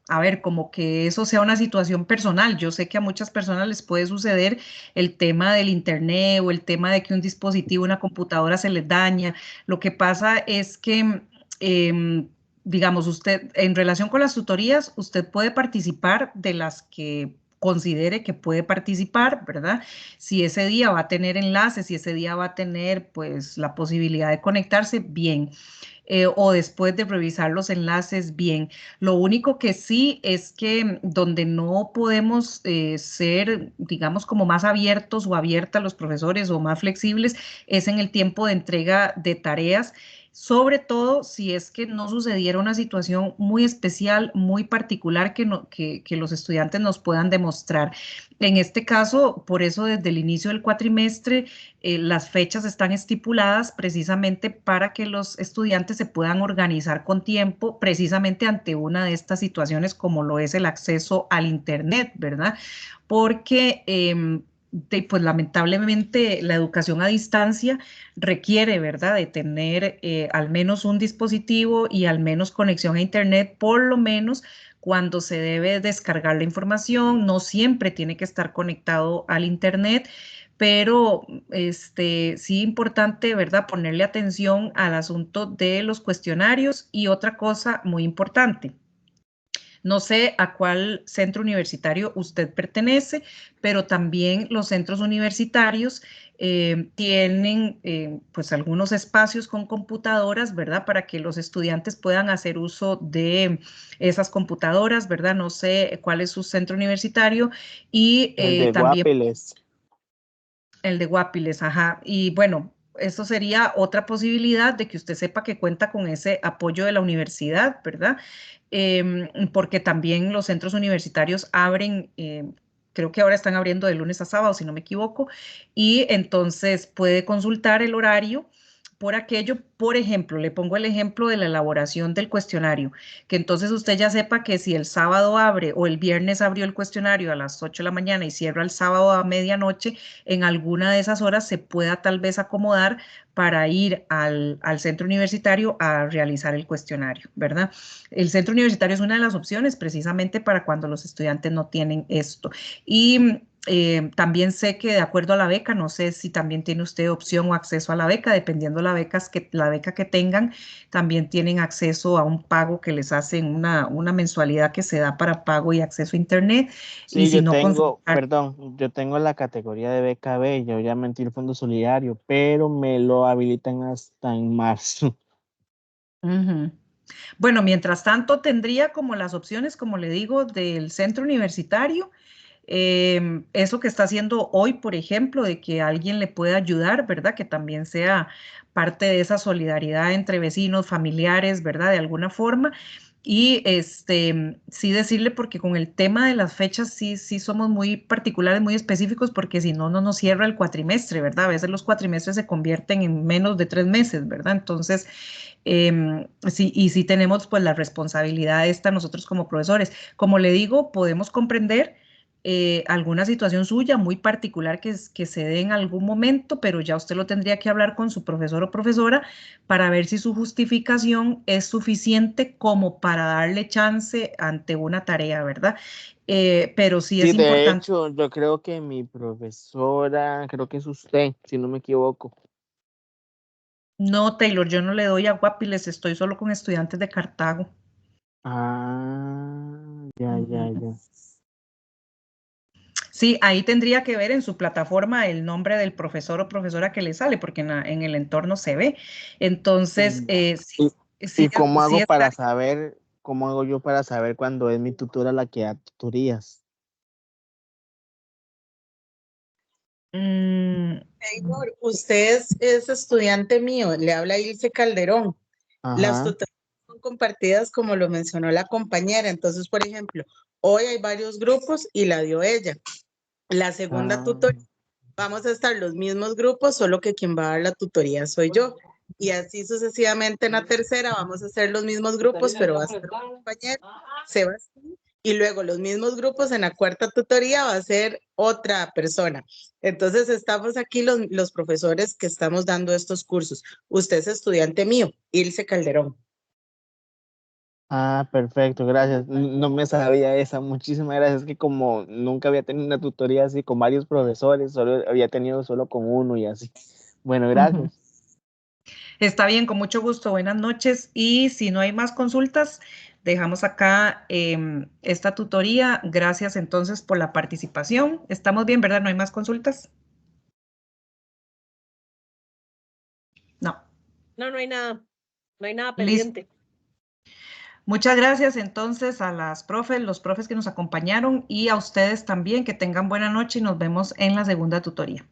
a ver, como que eso sea una situación personal. Yo sé que a muchas personas les puede suceder el tema del internet o el tema de que un dispositivo, una computadora se les daña. Lo que pasa es que, digamos, usted, en relación con las tutorías, usted puede participar de las que considere que puede participar, ¿verdad? Si ese día va a tener enlaces, si ese día va a tener pues la posibilidad de conectarse, bien. o después de revisar los enlaces bien. Lo único que sí es que donde no podemos ser, digamos, como más abiertos o abiertas los profesores o más flexibles es en el tiempo de entrega de tareas, sobre todo si es que no sucediera una situación muy especial, muy particular que los estudiantes nos puedan demostrar. En este caso, por eso desde el inicio del cuatrimestre, las fechas están estipuladas precisamente para que los estudiantes se puedan organizar con tiempo, precisamente ante una de estas situaciones como lo es el acceso al Internet, ¿verdad? Porque pues lamentablemente la educación a distancia requiere, ¿verdad?, de tener al menos un dispositivo y al menos conexión a Internet, por lo menos cuando se debe descargar la información. No siempre tiene que estar conectado al Internet, pero sí importante, ¿verdad?, ponerle atención al asunto de los cuestionarios. Y otra cosa muy importante, no sé a cuál centro universitario usted pertenece, pero también los centros universitarios tienen pues algunos espacios con computadoras, ¿verdad? Para que los estudiantes puedan hacer uso de esas computadoras, ¿verdad? No sé cuál es su centro universitario y El de también Guapiles. el de Guapiles, ajá. Y bueno, eso sería otra posibilidad de que usted sepa que cuenta con ese apoyo de la universidad, ¿verdad? Porque también los centros universitarios abren, creo que ahora están abriendo de lunes a sábado, si no me equivoco, y entonces puede consultar el horario por aquello. Por ejemplo, le pongo el ejemplo de la elaboración del cuestionario, que entonces usted ya sepa que si el sábado abre o el viernes abrió el cuestionario a las 8 de la mañana y cierra el sábado a medianoche, en alguna de esas horas se pueda tal vez acomodar para ir al centro universitario a realizar el cuestionario, ¿verdad? El centro universitario es una de las opciones precisamente para cuando los estudiantes no tienen esto. Y también sé que de acuerdo a la beca, no sé si también tiene usted opción o acceso a la beca, dependiendo la beca que tengan, también tienen acceso a un pago que les hacen una mensualidad que se da para pago y acceso a Internet. Y Sí, si yo no, tengo, consultar. perdón, yo tengo la categoría de BKB, yo ya metí el Fondo Solidario, pero me lo habilitan hasta en marzo. Ujú. Bueno, mientras tanto tendría como las opciones, como le digo, del centro universitario, eso que está haciendo hoy, por ejemplo, de que alguien le pueda ayudar, ¿verdad? Que también sea parte de esa solidaridad entre vecinos, familiares, ¿verdad? De alguna forma. Y sí decirle, porque con el tema de las fechas sí somos muy particulares, muy específicos, porque si no, no nos cierra el cuatrimestre, ¿verdad? A veces los cuatrimestres se convierten en menos de 3 meses, ¿verdad? Entonces, sí, y sí tenemos pues la responsabilidad esta nosotros como profesores. Como le digo, podemos comprender alguna situación suya muy particular que se dé en algún momento, pero ya usted lo tendría que hablar con su profesor o profesora para ver si su justificación es suficiente como para darle chance ante una tarea, ¿verdad? Pero sí Sí, es de importante. hecho, yo creo que mi profesora, creo que es usted, si no me equivoco. No, Taylor, yo no le doy a Guapiles, estoy solo con estudiantes de Cartago. Ah, ya, ya, Ujú. ya. Sí, ahí tendría que ver en su plataforma el nombre del profesor o profesora que le sale, porque en el entorno se ve. Entonces, Mm. ¿Y, sí, y cómo sí hago está. para saber, cómo hago yo para saber cuándo es mi tutora la que da tutorías? mm, Taylor, usted es estudiante mío, le habla Ilse Calderón. Las Ajá. tutorías son compartidas como lo mencionó la compañera. Entonces, por ejemplo, hoy hay varios grupos y la dio ella. La segunda Ah, tutoría, vamos a estar los mismos grupos, solo que quien va a dar la tutoría soy yo. Y así sucesivamente en la tercera vamos a hacer los mismos grupos, pero va a ser un compañero, Sebastián. Y luego los mismos grupos en la cuarta tutoría va a ser otra persona. Entonces estamos aquí los profesores que estamos dando estos cursos. Usted es estudiante mío, Ilse Calderón. perfecto, gracias. No me sabía esa. Muchísimas gracias. Es que como nunca había tenido una tutoría así con varios profesores, solo había tenido solo con uno y así. Bueno, Ujú. gracias. Está bien, con mucho gusto. Buenas noches. Y si no hay más consultas, dejamos acá esta tutoría. Gracias entonces por la participación. Estamos bien, ¿verdad? ¿No hay más consultas? No. No, no hay nada. No hay nada Listo. pendiente. Muchas gracias entonces a las profes, los profes que nos acompañaron y a ustedes también. Que tengan buena noche y nos vemos en la segunda tutoría.